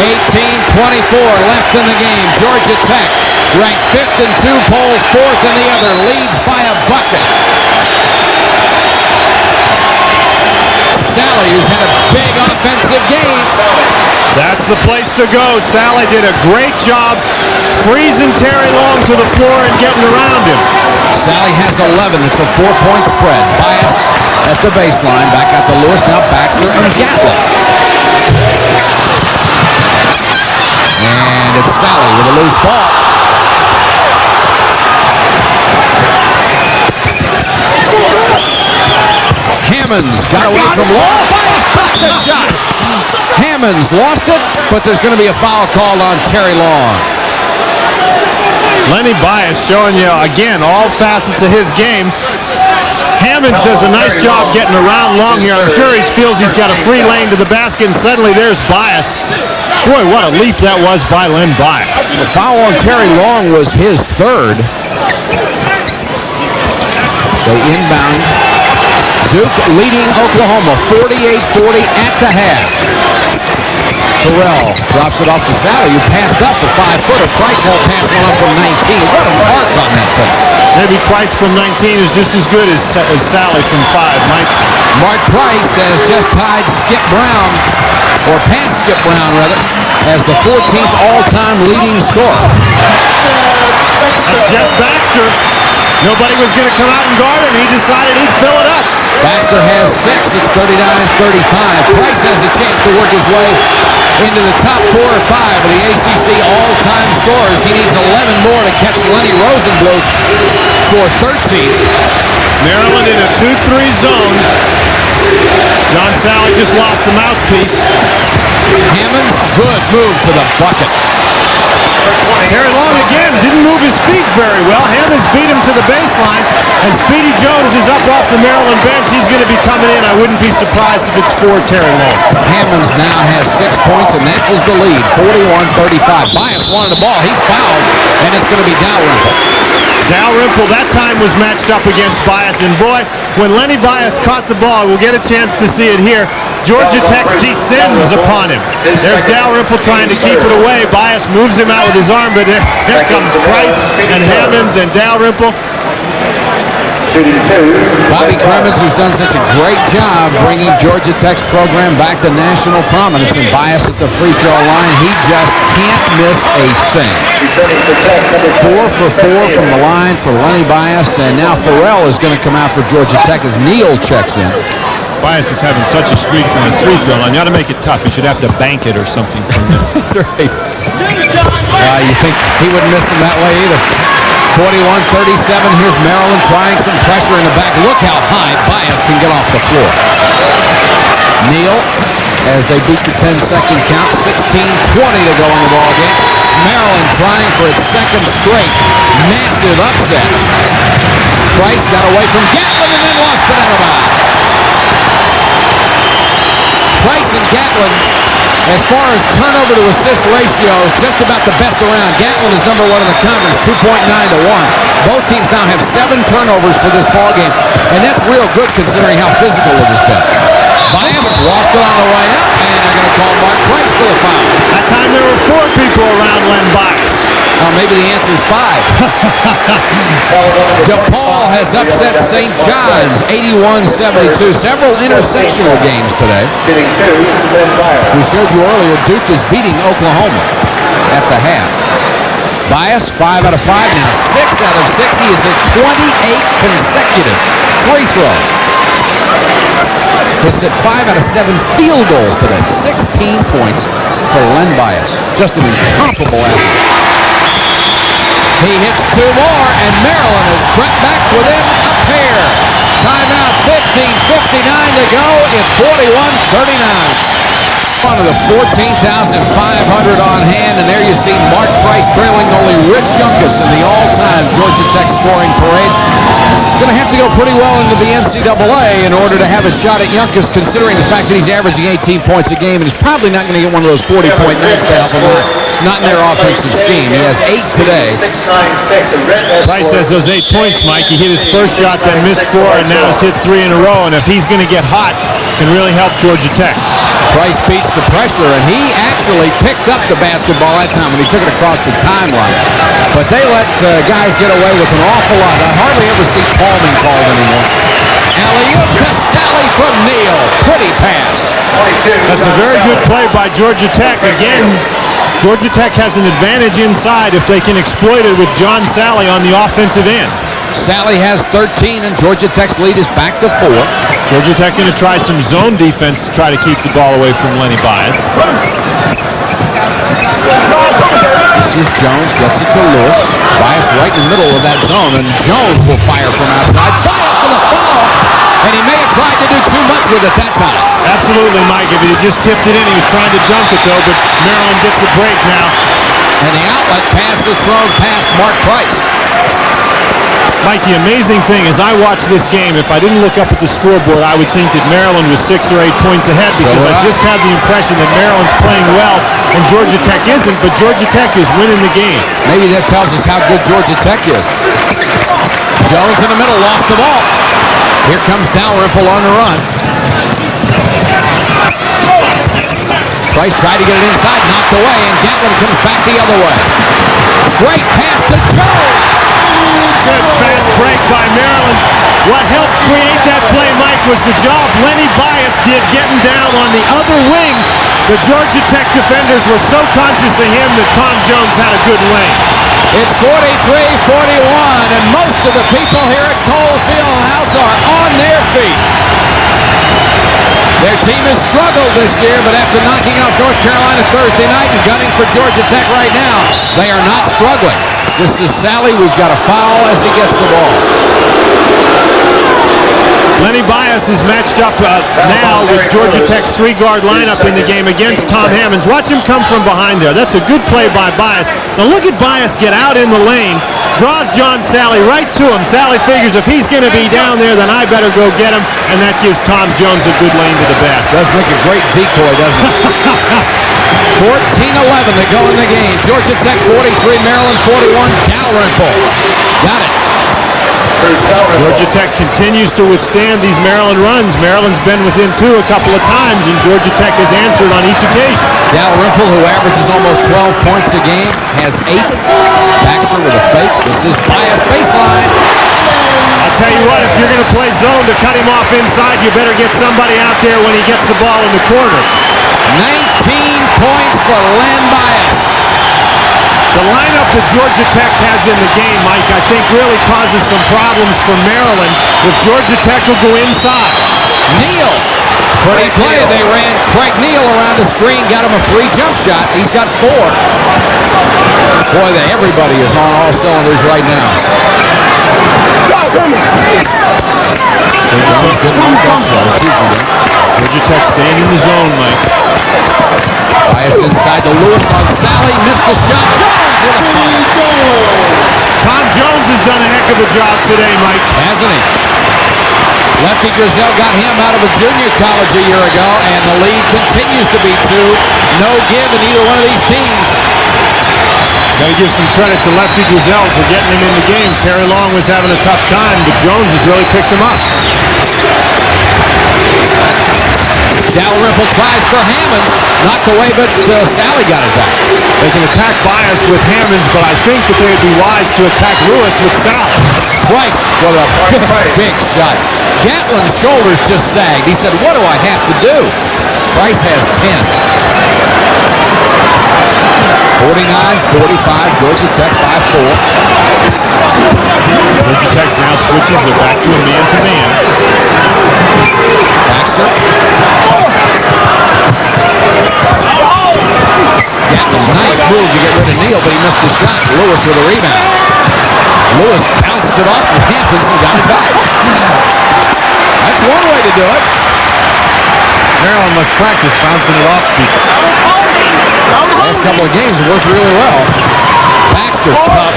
18-24 left in the game. Georgia Tech ranked 5th in 2 polls, 4th in the other, leads by a bucket. Sally, who's had a big offensive game. That's the place to go. Sally did a great job freezing Terry Long to the floor and getting around him. Sally has 11. It's a 4-point spread. Bias at the baseline. Back out to Lewis. Now Baxter and Gatlin. And it's Sally with a loose ball. Hammonds got away from Long. Bias blocked the shot. Hammonds lost it, but there's going to be a foul called on Terry Long. Lenny Bias showing you, again, all facets of his game. Hammonds does a nice job getting around Long here. I'm sure he feels he's got a free lane to the basket, and suddenly there's Bias. Boy, what a leap that was by Len Bias. The foul on Terry Long was his 3rd. They inbound. Duke leading Oklahoma 48-40 at the half. Farrell drops it off to Sally, who passed up the 5-footer. Price won't pass one up from 19. What a mark on that thing. Maybe Price from 19 is just as good as Sally from 5, Mike. Mark Price has just tied Skip Brown, or passed Skip Brown rather, as the 14th all-time leading scorer. That's Jeff Baxter. Nobody was going to come out and guard him. He decided he'd fill it up. Baxter has 6. It's 39-35. Price has a chance to work his way into the top 4 or 5 of the ACC all-time scorers. He needs 11 more to catch Lenny Rosenbluth for 13. Maryland in a 2-3 zone. John Sally just lost the mouthpiece. Hammonds, good move to the bucket. Terry Long again didn't move his feet very well. Hammonds beat him to the baseline, and Speedy Jones is up off the Maryland bench. He's going to be coming in. I wouldn't be surprised if it's for Terry Long. Hammonds now has 6 points, and that is the lead, 41-35. Bias wanted the ball. He's fouled, and it's going to be Dalrymple. Dalrymple that time was matched up against Bias, and boy, when Lenny Bias caught the ball, we'll get a chance to see it here. Georgia Tech descends upon him. There's Dalrymple trying to keep it away. Bias moves him out with his arm, but here comes Price and Hammonds and Dalrymple. Bobby Cremins, who's done such a great job bringing Georgia Tech's program back to national prominence, and Bias at the free throw line. He just can't miss a thing. 4 for 4 from the line for Lenny Bias, and now Farrell is going to come out for Georgia Tech as Neal checks in. Bias is having such a streak from the free throw line. You ought to make it tough. You should have to bank it or something from there. That's right. You think he wouldn't miss them that way either. 41-37. Here's Maryland trying some pressure in the back. Look how high Bias can get off the floor. Neal, as they beat the 10-second count, 16-20 to go in the ball game. Maryland trying for its second straight massive upset. Price got away from Gatlin and then lost it out of bounds. Price and Gatlin, as far as turnover to assist ratio, is just about the best around. Gatlin is number 1 in the conference, 2.9 to 1. Both teams now have 7 turnovers for this ball game, and that's real good considering how physical it has been. Bias lost it on the way out, and they're going to call Mark Price for the foul. That time there were 4 people around Len Bias. Maybe the answer is 5. DePaul has upset St. John's 81-72. Several intersectional games today. We showed you earlier Duke is beating Oklahoma at the half. Bias 5 out of 5 now. 6 out of 6. He is at 28 consecutive free throws. He's at 5 out of 7 field goals today. 16 points for Len Bias. Just an incomparable athlete. He hits 2 more, and Maryland has crept back within a pair. Timeout, 15:59 to go. It's 41-39. One of the 14,500 on hand, and there you see Mark Price trailing only Rich Youngkus in the all-time Georgia Tech scoring parade. Going to have to go pretty well into the NCAA in order to have a shot at Youngkus, considering the fact that he's averaging 18 points a game, and he's probably not going to get one of those 40-point nights to help him out. Not in their offensive scheme. He has 8 today. Price has those 8 points, Mike. He hit his first shot, then missed 4, and now has hit 3 in a row. And if he's going to get hot, can really help Georgia Tech. Price beats the pressure, and he actually picked up the basketball that time when he took it across the timeline. But they let guys get away with an awful lot. I hardly ever see palming called anymore. Alley-oop to Sally from Neal. Pretty pass. That's a very good play by Georgia Tech. Again, Georgia Tech has an advantage inside if they can exploit it with John Sally on the offensive end. Sally has 13, and Georgia Tech's lead is back to 4. Georgia Tech going to try some zone defense to try to keep the ball away from Lenny Bias. This is Jones, gets it to Lewis. Bias right in the middle of that zone, and Jones will fire from outside. Bias for the follow, and he may have tried to do too much with it that time. Absolutely, Mike. If he had just tipped it in, he was trying to dunk it, though, but Maryland gets the break now. And the outlet pass is thrown past Mark Price. Mike, the amazing thing is I watched this game. If I didn't look up at the scoreboard, I would think that Maryland was 6 or 8 points ahead because I just have the impression that Maryland's playing well and Georgia Tech isn't, but Georgia Tech is winning the game. Maybe that tells us how good Georgia Tech is. Jones in the middle, lost the ball. Here comes Dalrymple on the run. Price tried to get it inside, knocked away, and Gatlin comes back the other way. Great pass to Jones. Good fast break by Maryland. What helped create that play, Mike, was the job Lenny Bias did getting down on the other wing. The Georgia Tech defenders were so conscious of him that Tom Jones had a good lane. It's 43-41, and most of the people here at Cole Fieldhouse are on their feet. Their team has struggled this year, but after knocking off North Carolina Thursday night and gunning for Georgia Tech right now, they are not struggling. This is Sally. We've got a foul as he gets the ball. Lenny Bias is matched up now with Georgia Tech's 3-guard lineup in the game against Tom Hammonds. Watch him come from behind there. That's a good play by Bias. Now look at Bias get out in the lane, draws John Sally right to him. Sally figures if he's going to be down there, then I better go get him, and that gives Tom Jones a good lane to the basket. Does make a great decoy, doesn't it? 14-11 to go in the game. Georgia Tech 43, Maryland 41. Dalrymple got it. Georgia Tech continues to withstand these Maryland runs. Maryland's been within 2 a couple of times, and Georgia Tech has answered on each occasion. Dalrymple, who averages almost 12 points a game, has 8. Baxter with a fake. This is Bias baseline. I'll tell you what, if you're going to play zone to cut him off inside, you better get somebody out there when he gets the ball in the corner. 19 points for Len Bias. The lineup that Georgia Tech has in the game, Mike, I think really causes some problems for Maryland if Georgia Tech will go inside. Neal. Pretty play. They ran Craig Neal around the screen, got him a free jump shot. He's got 4. Boy, everybody is on all cylinders right now. Georgia Tech staying in the zone, Mike. Bias inside to Lewis on Sally. Missed the shot. Jones with a punt. Tom Jones has done a heck of a job today, Mike. Hasn't he? Lefty Grizzell got him out of a junior college a year ago, and the lead continues to be 2. No give in either one of these teams. Got to give some credit to Lefty Grizzell for getting him in the game. Terry Long was having a tough time, but Jones has really picked him up. Dalrymple tries for Hammonds. Knocked away, but Sally got it back. They can attack Bias with Hammonds, but I think that they would be wise to attack Lewis with Sally. Price. What a big shot. Gatlin's shoulders just sagged. He said, what do I have to do? Price has 10. 49-45, Georgia Tech 5-4. Georgia Tech now switches it back to a man-to-man. Baxter. Gatlin, nice move to get rid of Neal, but he missed the shot. Lewis with a rebound. Lewis bounced it off with Hamptons and got it back. That's one way to do it. Maryland must practice bouncing it off people. Last couple of games have worked really well. Baxter, tough.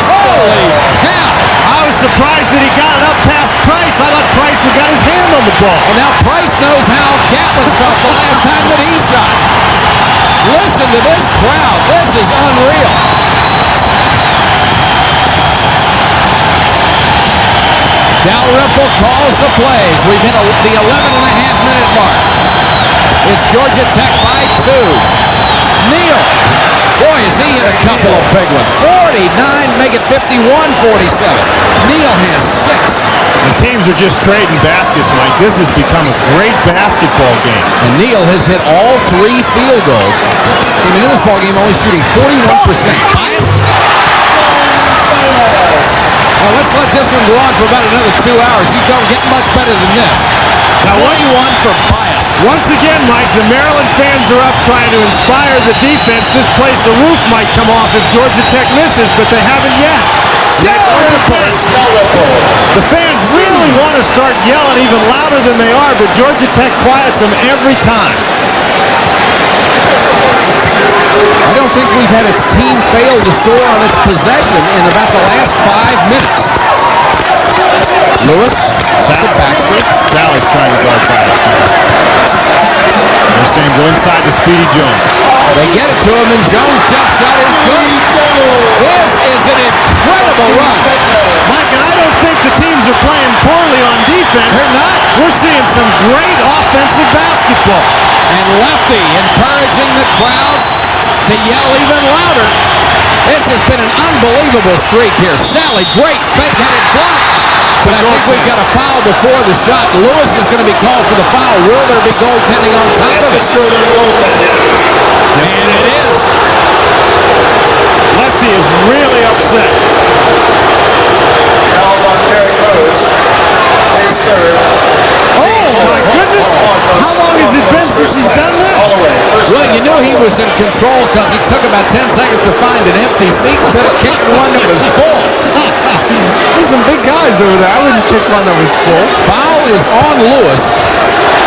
Holy cow! I was surprised that he got it up past Price. I thought Price had got his hand on the ball. Well, now Price knows how Gatlin felt the last time that he shot. Listen to this crowd. This is unreal. Dalrymple calls the plays. We've hit the 11.5-minute mark. It's Georgia Tech by 2. Neal. Boy, is he in a couple of big ones. 49, make it 51-47. Neal has 6. The teams are just trading baskets, Mike. This has become a great basketball game. And Neal has hit all 3 field goals. I mean, in this ball game, only shooting 41%. Bias. Well, let's let this one go on for about another 2 hours. You don't get much better than this. Now, what do you want for Bias? Once again, Mike, the Maryland fans are up trying to inspire the defense. This place, the roof might come off if Georgia Tech misses, but they haven't yet. The fans really want to start yelling even louder than they are, but Georgia Tech quiets them every time. I don't think we've had its team fail to score on its possession in about the last 5 minutes. Lewis, second Baxter. Sally's trying to guard Baxter. They're saying go inside to Speedy Jones. They get it to him, and Jones' jump shot is good. This is an incredible run. Mike, and I don't think the teams are playing poorly on defense. They're not. We're seeing some great offensive basketball. And Lefty encouraging the crowd to yell even louder. This has been an unbelievable streak here. Sally, great fake-headed block. But I think we've got a foul before the shot. Lewis is going to be called for the foul. Will there be goaltending on top of it? And it is. Lefty is really upset. Oh, my goodness. How long has it been since he's done that? Well, you knew he was in control because he took about 10 seconds to find an empty seat. Should have kicked one that was full. There's some big guys over there. I wouldn't kick one that was full. Foul is on Lewis.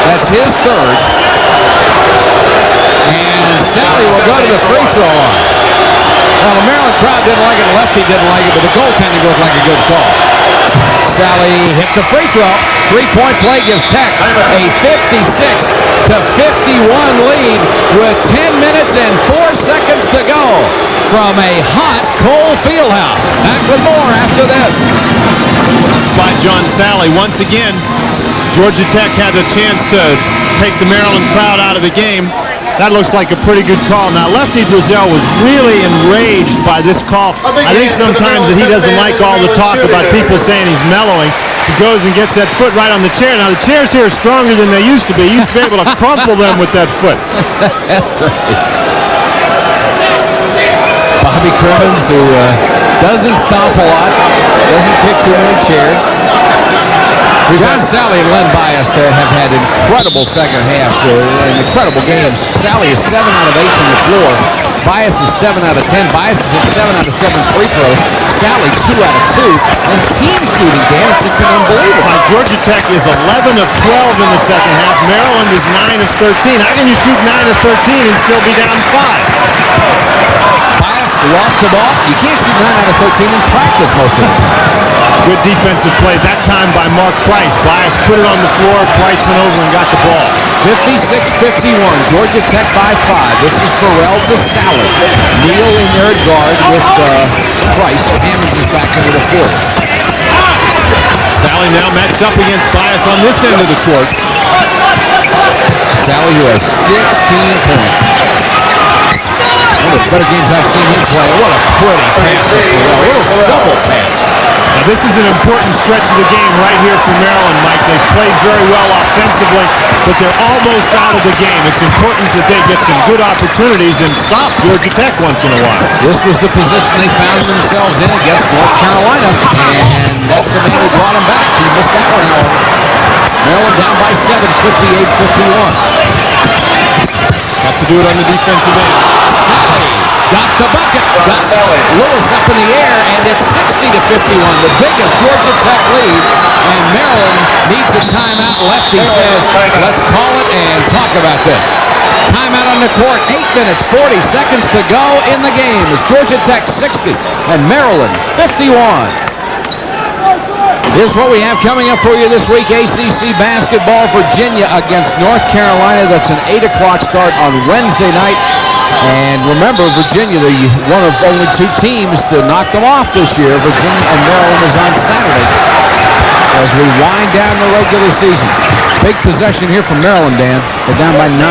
That's his 3rd. And Sally will go to the free throw line. Well, the Maryland crowd didn't like it, Lefty didn't like it, but the goaltending looked like a good call. Sally hit the free throw. 3-point play gives Tech a 56-51 lead with 10 minutes and 4 seconds to go from a hot Cole Fieldhouse. Back with more after this. By John Sally. Once again, Georgia Tech had a chance to take the Maryland crowd out of the game. That looks like a pretty good call. Now, Lefty Driesell was really enraged by this call. I think sometimes that he doesn't like all the talk about people saying he's mellowing. He goes and gets that foot right on the chair. Now, the chairs here are stronger than they used to be. He used to be able to crumple them with that foot. That's right. Bobby Crimmins, who doesn't stomp a lot, doesn't kick too many chairs. John Sally and Len Bias have had incredible second halves and incredible games. Sally is 7 out of 8 from the floor. Bias is 7 out of 10. Bias is at 7 out of 7 free throws. Sally 2 out of 2. And team shooting, Dan, it's just been unbelievable. Georgia Tech is 11 of 12 in the second half. Maryland is 9 of 13. How can you shoot 9 of 13 and still be down 5? Bias lost the ball. You can't shoot 9 out of 13 in practice most of the time. Good defensive play, that time by Mark Price. Bias put it on the floor, Price went over and got the ball. 56-51, Georgia Tech by 5. This is Farrell to Sally. Neal in there at guard with Price. Hammonds is back into the court. Sally now matched up against Bias on this end of the court. Sally, who has 16 points. One of the better games I've seen him play. What a pretty pass for Farrell. A little shovel pass. Now this is an important stretch of the game right here for Maryland, Mike. They've played very well offensively, but they're almost out of the game. It's important that they get some good opportunities and stop Georgia Tech once in a while. This was the position they found themselves in against North Carolina, and that's the man who brought them back. He missed that one, however. Maryland down by 7, 58-51. Got to do it on the defensive end. Got the bucket. Got Lewis up in the air, and it's 60-51, the biggest Georgia Tech lead. And Maryland needs a timeout. Lefty says, let's call it and talk about this. Timeout on the court. 8 minutes, 40 seconds to go in the game. It's Georgia Tech 60 and Maryland 51. Here's what we have coming up for you this week. ACC basketball, Virginia against North Carolina. That's an 8 o'clock start on Wednesday night. And remember, Virginia, one of only 2 teams to knock them off this year. Virginia and Maryland is on Saturday as we wind down the regular season. Big possession here from Maryland, Dan. They're down by 9.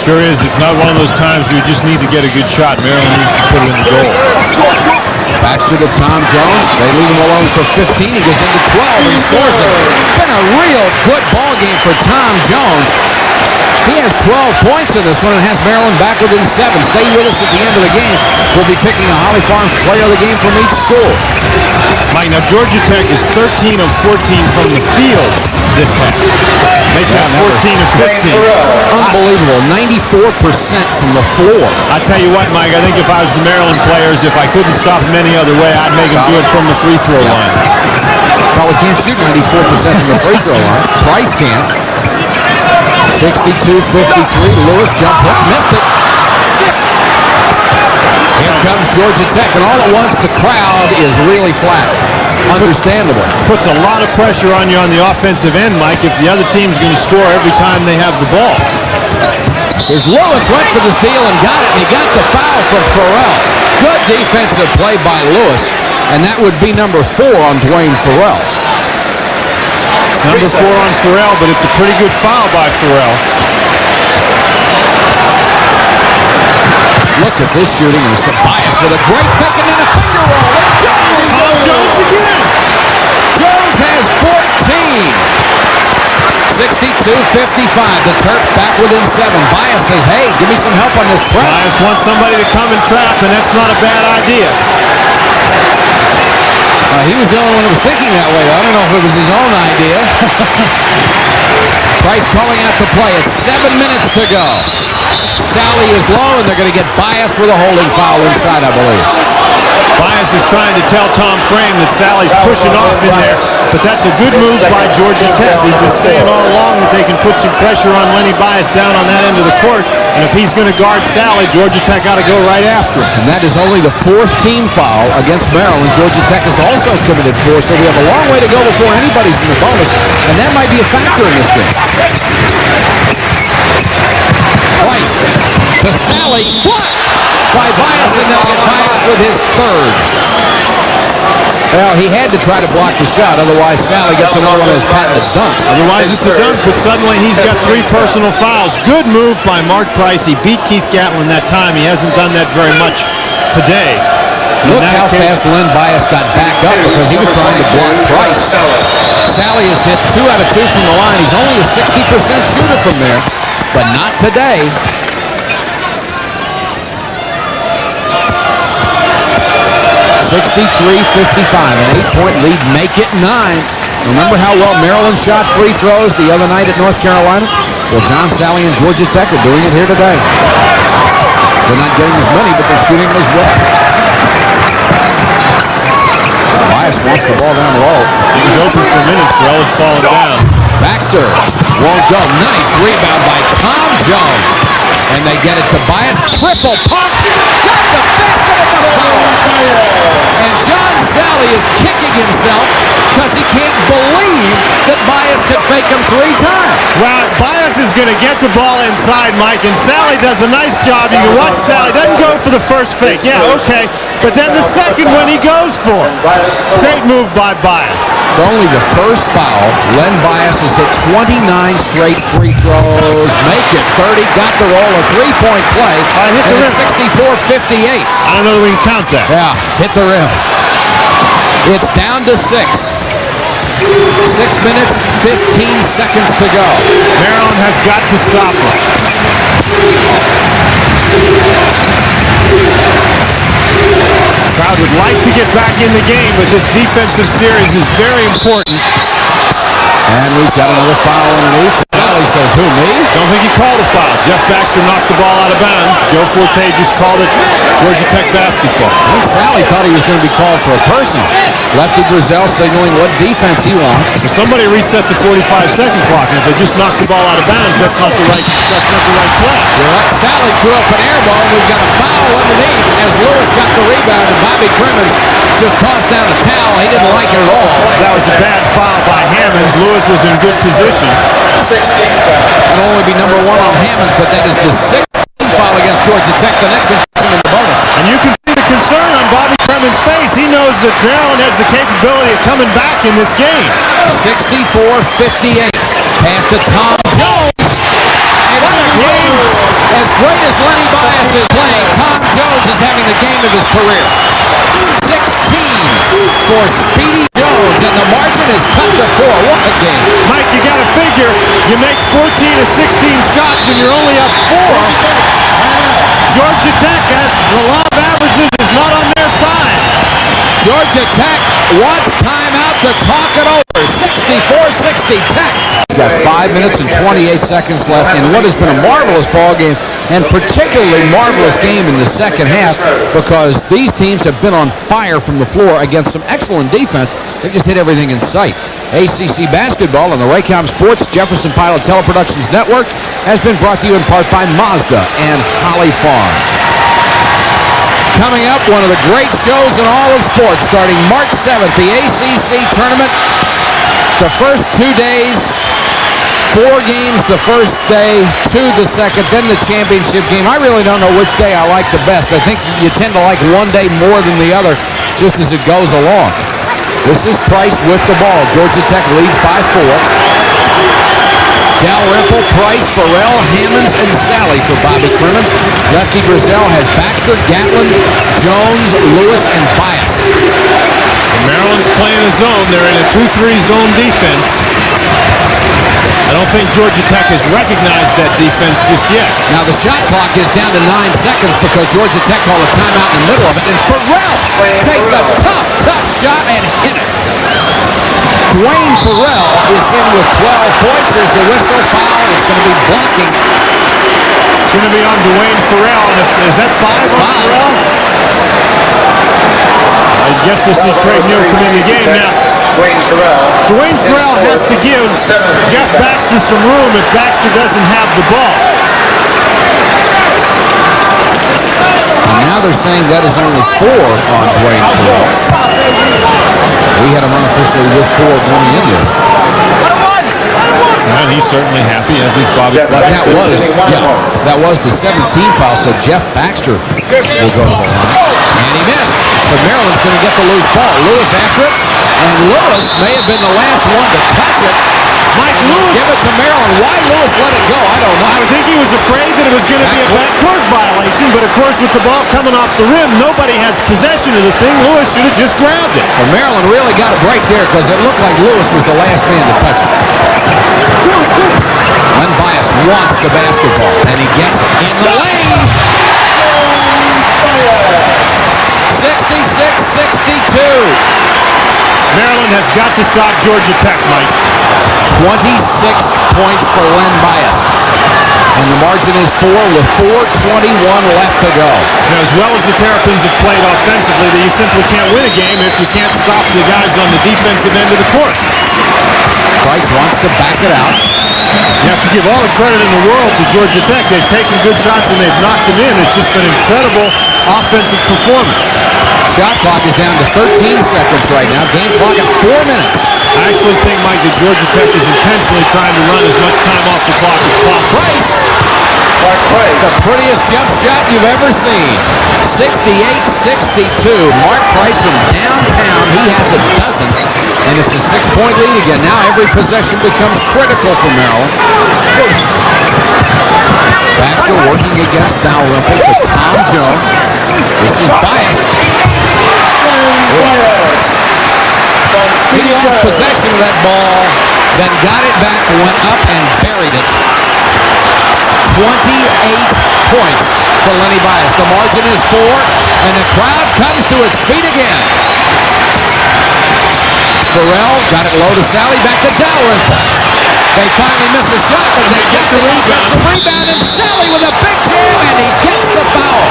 Sure is. It's not one of those times where you just need to get a good shot. Maryland needs to put it in the goal. Baxter to Tom Jones. They leave him alone for 15. He goes into 12 and scores it. It's been a real good ball game for Tom Jones. He has 12 points in this one and has Maryland back within 7. Stay with us at the end of the game. We'll be picking a Holly Farms player of the game from each school. Mike, now Georgia Tech is 13 of 14 from the field this half. They got 14 of 15. Unbelievable. 94% from the floor. I tell you what, Mike, I think if I was the Maryland players, if I couldn't stop them any other way, I'd make them do it from the free throw line. Probably can't shoot 94% from the free throw line. Price can't. 62-53, Lewis jump hook, missed it. Here comes Georgia Tech, and all at once the crowd is really flat. Understandable. Puts a lot of pressure on you on the offensive end, Mike, if the other team's going to score every time they have the ball. Here's Lewis, went for the steal and got it, and he got the foul from Farrell. Good defensive play by Lewis, and that would be number 4 on Dwayne Farrell. Number 4 on Farrell, but it's a pretty good foul by Farrell. Look at this shooting. And Bias with a great pick and then a finger roll. And Jones again. Jones has 14. 62-55. The Terps back within 7. Bias says, hey, give me some help on this press. Bias wants somebody to come and trap, and that's not a bad idea. He was the only one who was thinking that way. I don't know if it was his own idea. Price calling out the play. It's 7 minutes to go. Sally is low, and they're going to get Bias with a holding foul inside, I believe. Bias is trying to tell Tom Frame that Sally's pushing off in there, but that's a good move by Georgia Tech. We've been saying all along that they can put some pressure on Lenny Bias down on that end of the court, and if he's going to guard Sally, Georgia Tech got to go right after him. And that is only the 4th team foul against Maryland. Georgia Tech has also committed 4, so we have a long way to go before anybody's in the bonus, and that might be a factor in this game. Price to Sally, blocked by Bias, and they'll get Bias with his 3rd. Well, he had to try to block the shot, otherwise Sally gets another one of those patented dunks. Otherwise it's a dunk, but suddenly he's got 3 personal fouls. Good move by Mark Price. He beat Keith Gatlin that time. He hasn't done that very much today. Look how fast Len Bias got back up because he was trying to block Price. Sally has hit 2 out of 2 from the line. He's only a 60% shooter from there, but not today. 63-55, an 8-point lead, make it 9. Remember how well Maryland shot free throws the other night at North Carolina? Well, John Sally and Georgia Tech are doing it here today. They're not getting as many, but they're shooting as well. Bias wants the ball down low. He was open for minutes. Farrell's falling down. Baxter won't go. Nice rebound by Tom Jones. And they get it to Bias. Triple pump. Got the basket at the hole. And John Sally is kicking himself because he can't believe that Bias could fake him 3 times. Well, Bias is going to get the ball inside, Mike, and Sally does a nice job. You can watch Sally. Doesn't go for the first fake. Yeah, okay. But then the second one he goes for. Great move by Bias. It's only the first foul. Len Bias has hit 29 straight free throws. Make it 30. Got the roll. A 3-point play. Hit the rim. 64-58. I don't know that we can count that. Yeah, hit the rim. It's down to 6. 6 minutes, 15 seconds to go. Maryland has got to stop him. Crowd would like to get back in the game, but this defensive series is very important. And we've got another foul underneath. Sally says, who, me? Don't think he called a foul. Jeff Baxter knocked the ball out of bounds. Joe Forte just called it Georgia Tech basketball. I think Sally thought he was going to be called for a personal. Lefty Grizzell signaling what defense he wants. Well, somebody reset the 45-second clock, and if they just knocked the ball out of bounds, that's not the right play. Yeah. Sally threw up an air ball. We've got a foul underneath as Lewis got the rebound, and Bobby Crimmins just tossed down a towel. He didn't like it at all. That was a bad foul by Hammonds. Lewis was in good position. That'll only be number 1 on Hammonds, but that is the 6th foul against Georgia Tech. The next one in the bonus. And you can see the concern on Bobby Crimmins' face. He knows that Maryland has the capability of coming back in this game. 64-58. Pass to Tom Jones. And what a game. As great as Lenny Bias is playing, Tom Jones is having the game of his career. 16 for Speedy Jones, and the margin is cut to 4. What a game. Mike, you got to figure you make 14 of 16 shots and you're only up 4. Georgia Tech has the law of averages is not on their side. Georgia Tech wants timeout to talk it over. 64-60 Tech. We've got 5 minutes and 28 seconds left in what has been a marvelous ball game, and particularly marvelous game in the second half because these teams have been on fire from the floor against some excellent defense. They just hit everything in sight. ACC basketball on the Raycom Sports Jefferson Pilot Teleproductions Network has been brought to you in part by Mazda and Holly Farm. Coming up, one of the great shows in all of sports, starting March 7th, the ACC tournament. The first 2 days, 4 games the first day, 2 the second, then the championship game. I really don't know which day I like the best. I think you tend to like one day more than the other just as it goes along. This is Price with the ball. Georgia Tech leads by 4. Dalrymple, Price, Farrell, Hammonds, and Sally for Bobby Crimmins. Lefty Grizzell has Baxter, Gatlin, Jones, Lewis, and Bias. Maryland's playing a zone. They're in a 2-3 zone defense. I don't think Georgia Tech has recognized that defense just yet. Now the shot clock is down to 9 seconds because Georgia Tech called a timeout in the middle of it, and Farrell takes a tough shot and hit it. Dwayne Farrell is in with 12 points. There's a whistle foul. It's going to be blocking. It's going to be on Dwayne Farrell. And is that 5 on Farrell? I guess we'll see Craig Neal come in the game now. Dwayne Farrell has to give Jeff Baxter some room if Baxter doesn't have the ball. And now they're saying that is only 4 on Dwayne Farrell. We had him unofficially with 4 going in there. And he's certainly happy, as is Bobby. But that was the 17th foul, so Jeff Baxter will go to the line. And he missed. but Maryland's going to get the loose ball. Lewis after it, and Lewis may have been the last one to touch it. Mike Lewis. Give it to Maryland. Why Lewis let it go, I don't know. I think he was afraid that it was going to be a backcourt violation, but of course with the ball coming off the rim, nobody has possession of the thing. Lewis should have just grabbed it. Well, Maryland really got a break there because it looked like Lewis was the last man to touch it. Len Bias wants the basketball, and he gets it in the lane. 66-62. Maryland has got to stop Georgia Tech, Mike. 26 points for Len Bias. And the margin is 4 with 4:21 left to go. Now, as well as the Terrapins have played offensively, that you simply can't win a game if you can't stop the guys on the defensive end of the court. Price wants to back it out. You have to give all the credit in the world to Georgia Tech. They've taken good shots and they've knocked them in. It's just been incredible offensive performance. Shot clock is down to 13 seconds right now. Game clock at 4 minutes. I actually think, Mike, that Georgia Tech is intentionally trying to run as much time off the clock as possible. Price. The prettiest jump shot you've ever seen. 68-62. Mark Price from downtown. He has a dozen. And it's a 6-point lead again. Now every possession becomes critical for Maryland. Baxter working against Dalrymple to Tom Jones. This is Bias. He lost possession of that ball, then got it back, went up and buried it. 28 points for Lenny Bias. The margin is 4, and the crowd comes to its feet again. Burrell got it low to Sally, back to Dalrymple. They finally miss a shot, but they get the rebound, and Sally with a big jam, and he gets the foul.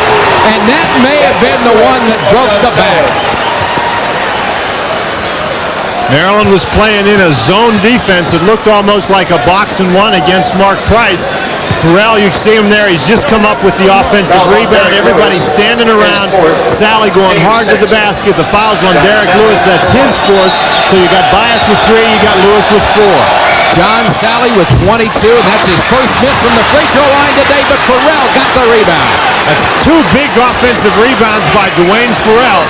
And that may have been the one that broke the back. Maryland was playing in a zone defense. It looked almost like a box and one against Mark Price. Terrell, you see him there. He's just come up with the offensive rebound. Everybody's standing around. Sally going hard to the basket. The foul's on Derek Lewis. That's his fourth. So you got Bias with 3. You got Lewis with 4. John Sally with 22, and that's his first miss from the free throw line today, but Farrell got the rebound. That's 2 big offensive rebounds by Dwayne Farrell.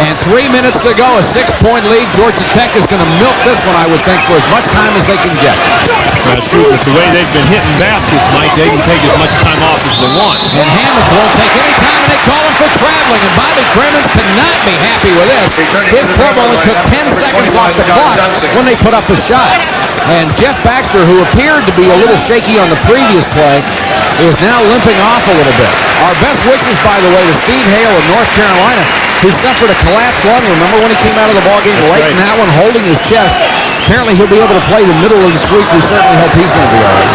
And 3 minutes to go, a 6-point lead. Georgia Tech is going to milk this one, I would think, for as much time as they can get. Shoot, with the way they've been hitting baskets, Mike, they can take as much time off as they want. And Hammonds won't take any time, and they call him for traveling. And Bobby Cremins cannot be happy with this. His club only took 10 seconds off the clock when they put up a shot. And Jeff Baxter, who appeared to be a little shaky on the previous play, is now limping off a little bit. Our best wishes, by the way, to Steve Hale of North Carolina, who suffered a collapsed lung. Remember when he came out of the ballgame late in that one, holding his chest? Apparently he'll be able to play the middle of this week. We certainly hope he's going to be all right.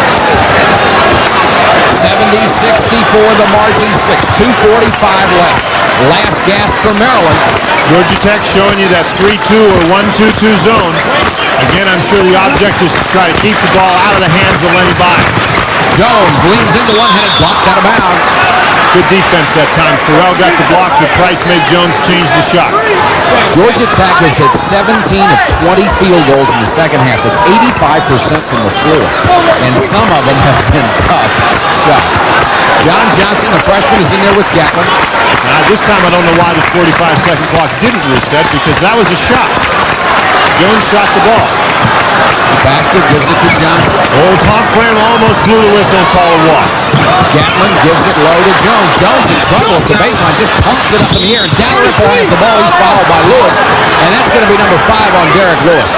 70-64 the margin, 6:2:45 left. Last gasp for Maryland. Georgia Tech showing you that 3-2 or 1-2-2 zone. Again, I'm sure the object is to try to keep the ball out of the hands of Lenny Bias. Jones leans into one-handed block, out of bounds. Good defense that time. Farrell got the block, but Price made Jones change the shot. Georgia Tech has hit 17 of 20 field goals in the second half. That's 85% from the floor. And some of them have been tough shots. John Johnson, the freshman, is in there with Gatlin. Now, this time I don't know why the 45-second clock didn't reset, because that was a shot. Jones shot the ball. Baxter gives it to Johnson. Old Tom Cram almost blew the whistle and called a walk. Gatlin gives it low to Jones. Jones in trouble at the baseline, just pumps it up in the air, and Dalrymple has the ball. He's fouled by Lewis, and that's going to be number 5 on Derek Lewis.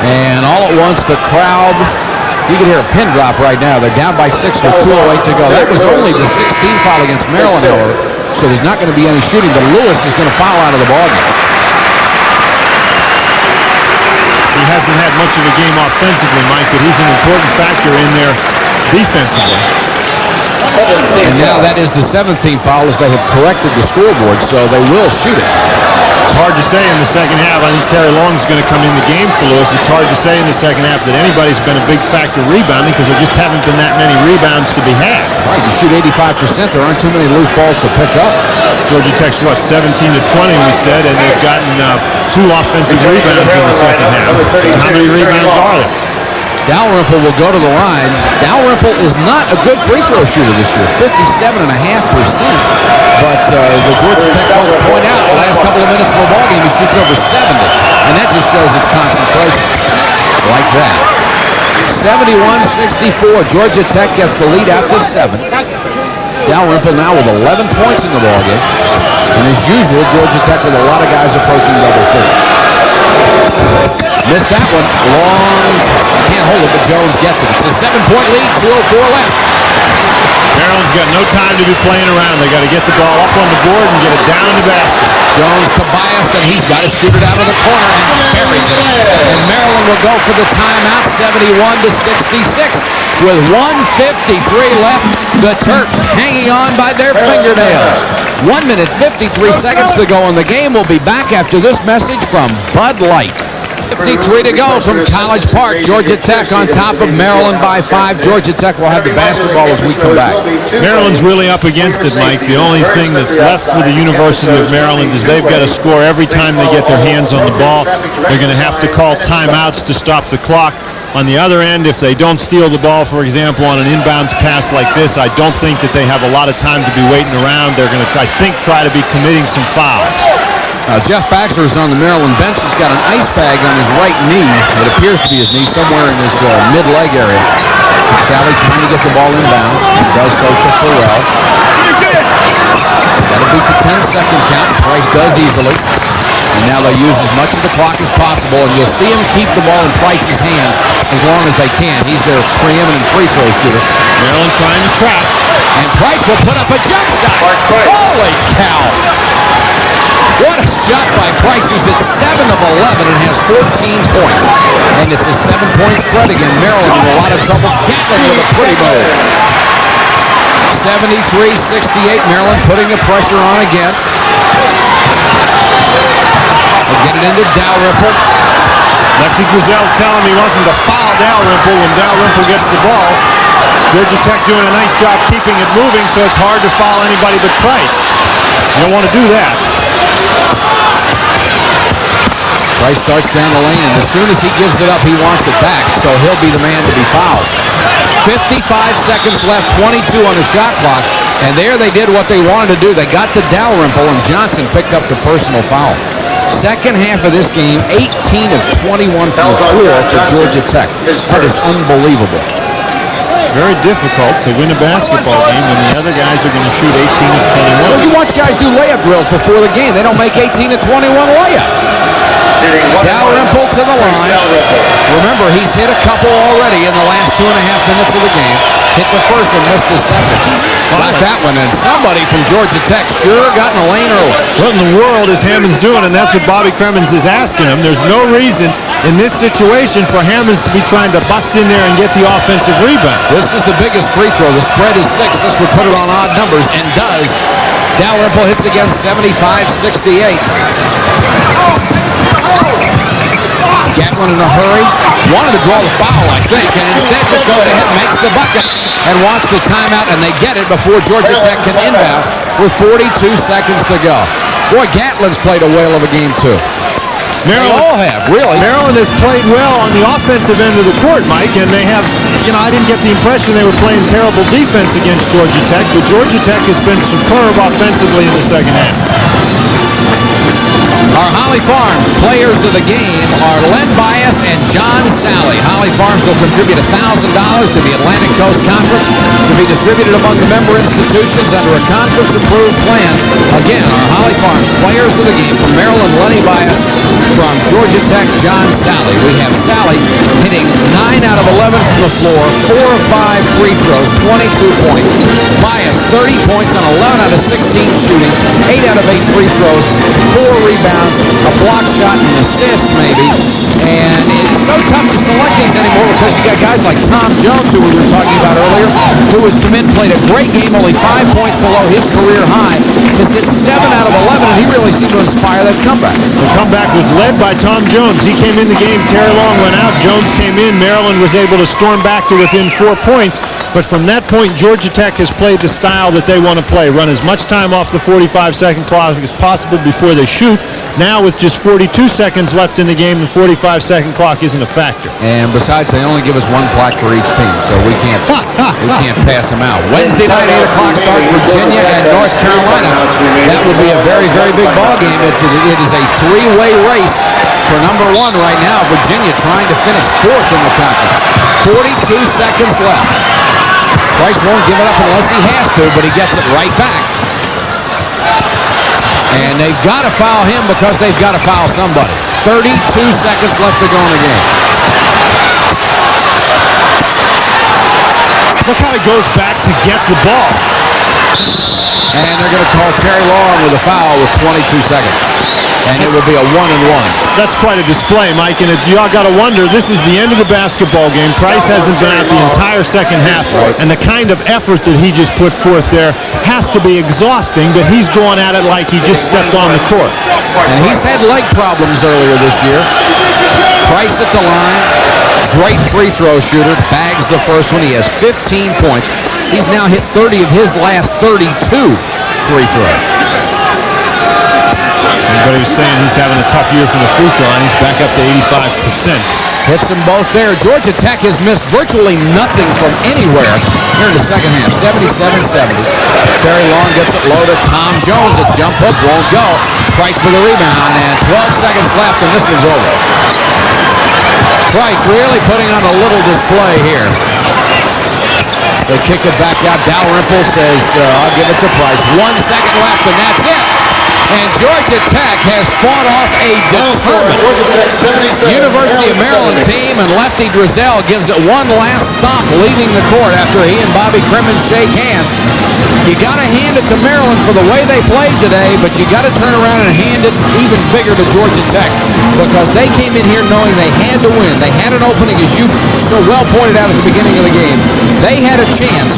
And all at once, the crowd, you can hear a pin drop right now. They're down by 6 with 2:08 to go. That was only the 16th foul against Maryland, however, so there's not going to be any shooting, but Lewis is going to foul out of the ballgame. He hasn't had much of a game offensively, Mike, but he's an important factor in there defensively. And now that is the 17th foul, as they have corrected the scoreboard, so they will shoot it. It's hard to say in the second half. I think Terry Long's going to come in the game for Lewis. It's hard to say in the second half that anybody's been a big factor rebounding, because there just haven't been that many rebounds to be had. Right, you shoot 85%, there aren't too many loose balls to pick up. Georgia Tech's, 17 to 20, we said, and they've gotten 2 offensive rebounds in the second half. So how many rebounds are there? Dalrymple will go to the line. Dalrymple is not a good free throw shooter this year, 57.5%. But the Georgia Tech coach point out the last couple of minutes of the ballgame he shoots over 70, and that just shows his concentration. Like that. 71-64. Georgia Tech gets the lead after 7. Dalrymple now with 11 points in the ballgame, and as usual, Georgia Tech with a lot of guys approaching double figures. Missed that one. Long. Can't hold it, but Jones gets it. It's a 7-point lead. 2:04 left. Maryland's got no time to be playing around. They got to get the ball up on the board and get it down in the basket. Jones to Bias, and he's got to shoot it out of the corner and buries it. And Maryland will go for the timeout, 71-66. With 1:53 left, the Terps hanging on by their fingernails. 1 minute, 53 seconds to go in the game. We'll be back after this message from Bud Light. 53 to go from College Park. Georgia Tech on top of Maryland by 5. Georgia Tech will have the basketball as we come back. Maryland's really up against it, Mike. The only thing that's left for the University of Maryland is they've got to score every time they get their hands on the ball. They're going to have to call timeouts to stop the clock. On the other end, if they don't steal the ball, for example, on an inbounds pass like this, I don't think that they have a lot of time to be waiting around. They're going to, I think, try to be committing some fouls. Jeff Baxter is on the Maryland bench. He's got an ice bag on his right knee. It appears to be his knee, somewhere in his mid-leg area. Sally trying to get the ball inbounds. He does so to Farrell. Got to beat the 10-second count. Price does easily. And now they use as much of the clock as possible, and you'll see him keep the ball in Price's hands as long as they can. He's their preeminent free throw shooter. Maryland trying to trap. And Price will put up a jump shot. Holy cow! What a shot by Price. He's at 7 of 11 and has 14 points. And it's a 7-point spread again. Maryland in a lot of trouble. Gatlin with a pretty move. 73-68. Maryland putting the pressure on again. They'll get it into Dalrymple. Lefty Grizel's telling me he wants him to foul Dalrymple when Dalrymple gets the ball. Georgia Tech doing a nice job keeping it moving, so it's hard to foul anybody but Price. You don't want to do that. Price starts down the lane, and as soon as he gives it up, he wants it back, so he'll be the man to be fouled. 55 seconds left, 22 on the shot clock, and there they did what they wanted to do. They got to Dalrymple, and Johnson picked up the personal foul. Second half of this game, 18 of 21 from the floor for Georgia Tech. That is unbelievable. It's very difficult to win a basketball game when the other guys are going to shoot 18 of 21. Well, you watch guys do layup drills before the game. They don't make 18 of 21 layups. Dalrymple to the line. Remember, he's hit a couple already in the last 2.5 minutes of the game. Hit the first one, missed the second. Got that one, and somebody from Georgia Tech sure got in the lane early. What in the world is Hammonds doing? And that's what Bobby Cremins is asking him. There's no reason in this situation for Hammonds to be trying to bust in there and get the offensive rebound. This is the biggest free throw. The spread is 6. This would put it on odd numbers, and does. Dalrymple hits again, 75-68. Gatlin in a hurry. Wanted to draw the foul, I think, and instead just goes ahead and makes the bucket and wants the timeout, and they get it before Georgia Tech can inbound with 42 seconds to go. Boy, Gatlin's played a whale of a game, too. They all have, really. Maryland has played well on the offensive end of the court, Mike, and they have, I didn't get the impression they were playing terrible defense against Georgia Tech, but Georgia Tech has been superb offensively in the second half. Our Holly Farms players of the game are Len Bias and John Sally. Holly Farms will contribute $1,000 to the Atlantic Coast Conference to be distributed among the member institutions under a conference-approved plan. Again, our Holly Farms players of the game from Maryland, Lenny Bias. From Georgia Tech, John Sally. We have Sally hitting 9 out of 11 from the floor, 4 of 5 free throws, 22 points. Bias, 30 points on 11 out of 16 shooting, 8 out of 8 free throws, 4 rebounds, a block shot, and an assist maybe. And it's so tough to select these anymore because you got guys like Tom Jones, who we were talking about earlier, who was come in, played a great game, only 5 points below his career high. Has hit 7 out of 11, and he really seemed to inspire that comeback. The comeback was led by Tom Jones. He came in the game, Terry Long went out, Jones came in, Maryland was able to storm back to within 4 points. But from that point, Georgia Tech has played the style that they want to play. Run as much time off the 45-second clock as possible before they shoot. Now with just 42 seconds left in the game, the 45-second clock isn't a factor. And besides, they only give us one plaque for each team, so we can't pass them out. Wednesday night, 8 o'clock start, Virginia and North Carolina. That would be a very, very big ball game. It is a three-way race for number one right now. Virginia trying to finish fourth in the conference. 42 seconds left. Price won't give it up unless he has to, but he gets it right back. And they've got to foul him because they've got to foul somebody. 32 seconds left to go in the game. Look how he goes back to get the ball. And they're going to call Terry Long with a foul with 22 seconds. And it will be a 1-and-1. That's quite a display, Mike, and y'all got to wonder, this is the end of the basketball game. Price hasn't been out the entire second half, and the kind of effort that he just put forth there has to be exhausting, but he's going at it like he just stepped on the court. And he's had leg problems earlier this year. Price at the line, great free throw shooter, bags the first one. He has 15 points. He's now hit 30 of his last 32 free throws. Everybody was saying he's having a tough year from the free throw line. He's back up to 85%. Hits them both there. Georgia Tech has missed virtually nothing from anywhere here in the second half. 77-70. Terry Long gets it low to Tom Jones. A jump hook won't go. Price for the rebound, and 12 seconds left, and this one's over. Price really putting on a little display here. They kick it back out. Dalrymple says, I'll give it to Price. 1 second left, and that's it. And Georgia Tech has fought off a determined University of Maryland team, and Lefty Driesell gives it one last stop leaving the court after he and Bobby Crimmins shake hands. You got to hand it to Maryland for the way they played today, but you got to turn around and hand it even bigger to Georgia Tech because they came in here knowing they had to win. They had an opening, as you so well pointed out at the beginning of the game. They had a chance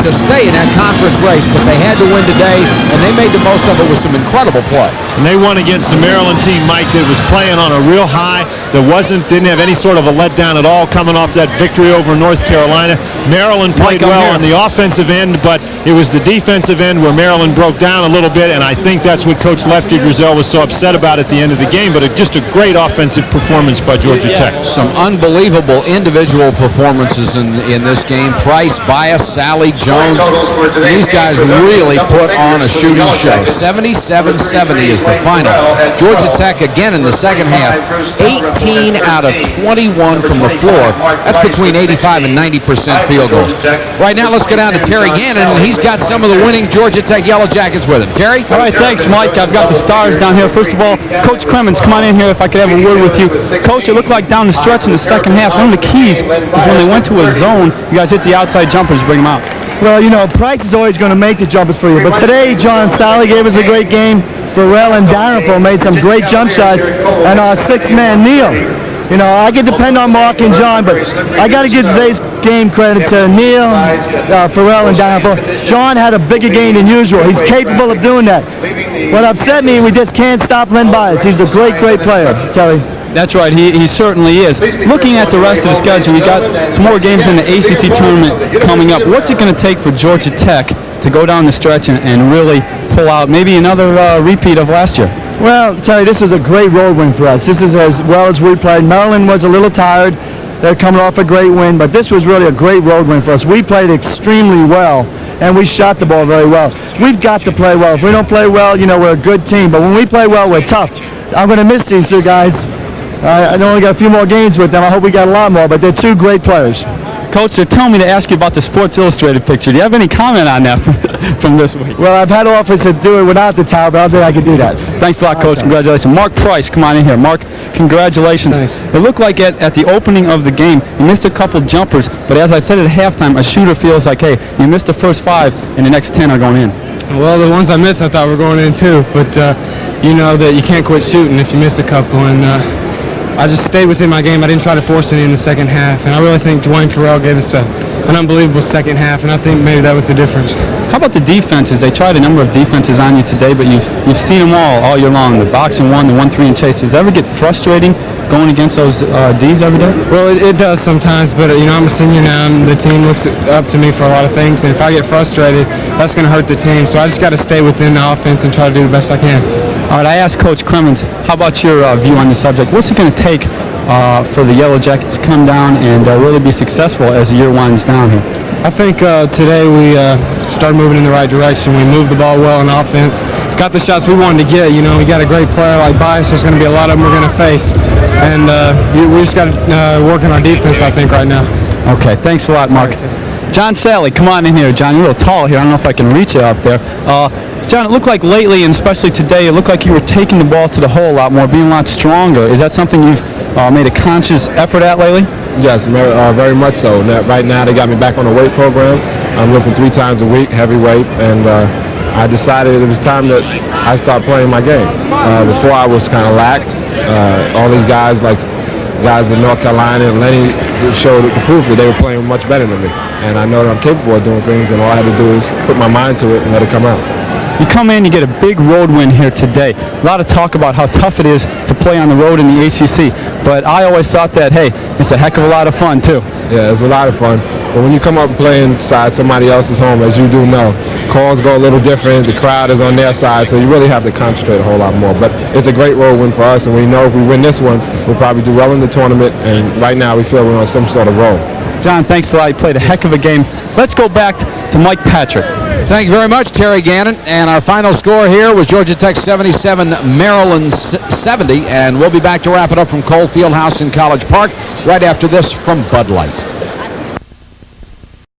to stay in that conference race, but they had to win today, and they made the most of it with some incredible play. And they won against a Maryland team, Mike, that was playing on a real high, that didn't have any sort of a letdown at all coming off that victory over North Carolina. Maryland played well on the offensive end, but it was the defensive end where Maryland broke down a little bit, and I think that's what Coach Lefty Driesell was so upset about at the end of the game, but just a great offensive performance by Georgia Tech. Some unbelievable individual performances in this game. Price, Bias, Sally, Jones. These guys really put on a shooting show. 77-70 is the final. Georgia Tech again in the second half, 18 out of 21 from the floor. That's between 85 and 90% field goals. Right now, let's go down to Terry Gannon, and he's got some of the winning Georgia Tech Yellow Jackets with him. Terry? All right, thanks, Mike. I've got the stars down here. First of all, Coach Crimmins, come on in here if I could have a word with you. Coach, it looked like down the stretch in the second half, one of the keys was when they went to a zone, you guys hit the outside jumpers to bring them out. Well, you know, Price is always going to make the jumpers for you. But today, John Sally gave us a great game. Farrell and Dalrymple made some great jump shots. And our sixth man, Neal. You know, I can depend on Mark and John, but I got to give today's game credit to Neal, Farrell, and Dalrymple. John had a bigger game than usual. He's capable of doing that. What upset me, we just can't stop Len Bias. He's a great, great player, Terry. That's right, he certainly is. Looking at the rest of the schedule, we got some more games in the ACC tournament coming up. What's it going to take for Georgia Tech to go down the stretch and really pull out maybe another repeat of last year? Well, Terry, this is a great road win for us. This is as well as we played. Maryland was a little tired. They're coming off a great win, but this was really a great road win for us. We played extremely well, and we shot the ball very well. We've got to play well. If we don't play well, you know, we're a good team, but when we play well, we're tough. I'm going to miss these two guys. I only got a few more games with them. I hope we got a lot more, but they're two great players. Coach, they're telling me to ask you about the Sports Illustrated picture. Do you have any comment on that from this week? Well, I've had offers to do it without the towel, but I think I can do that. Thanks a lot, Coach. Congratulations. Mark Price, come on in here. Mark, congratulations. Thanks. It looked like at the opening of the game, you missed a couple jumpers, but as I said at halftime, a shooter feels like, hey, you missed the first 5, and the next 10 are going in. Well, the ones I missed, I thought were going in too, but you know that you can't quit shooting if you miss a couple, and I just stayed within my game. I didn't try to force it in the second half, and I really think Dwayne Farrell gave us an unbelievable second half, and I think maybe that was the difference. How about the defenses? They tried a number of defenses on you today, but you've seen them all year long. The boxing one, the 1-3 and chase. Does it ever get frustrating going against those D's every day? Well, it does sometimes, but I'm a senior now, and the team looks up to me for a lot of things. And if I get frustrated, that's going to hurt the team. So I just got to stay within the offense and try to do the best I can. All right, I asked Coach Cremins, how about your view on the subject? What's it going to take for the Yellow Jackets to come down and really be successful as the year winds down here? I think today we started moving in the right direction. We moved the ball well in offense. Got the shots we wanted to get. We got a great player like Bias. There's going to be a lot of them we're going to face. And we just got to work on our defense, I think, right now. Okay, thanks a lot, Mark. John Sally, come on in here. John, you're a little tall here. I don't know if I can reach you up there. John, it looked like lately, and especially today, it looked like you were taking the ball to the hole a lot more, being a lot stronger. Is that something you've made a conscious effort at lately? Yes, very much so. Right now, they got me back on a weight program. I'm lifting 3 times a week, heavy weight, and I decided it was time that I start playing my game. Before I was kind of lacked. All these guys, like guys in North Carolina and Lenny, showed the proof that they were playing much better than me. And I know that I'm capable of doing things, and all I had to do is put my mind to it and let it come out. You come in, you get a big road win here today. A lot of talk about how tough it is to play on the road in the ACC, but I always thought that, hey, it's a heck of a lot of fun, too. Yeah, it's a lot of fun. But when you come up and play inside somebody else's home, as you do know, calls go a little different, the crowd is on their side, so you really have to concentrate a whole lot more. But it's a great road win for us, and we know if we win this one, we'll probably do well in the tournament, and right now we feel we're on some sort of roll. John, thanks a lot. You played a heck of a game. Let's go back to Mike Patrick. Thank you very much, Terry Gannon. And our final score here was Georgia Tech 77, Maryland 70. And we'll be back to wrap it up from Cole Fieldhouse in College Park right after this from Bud Light.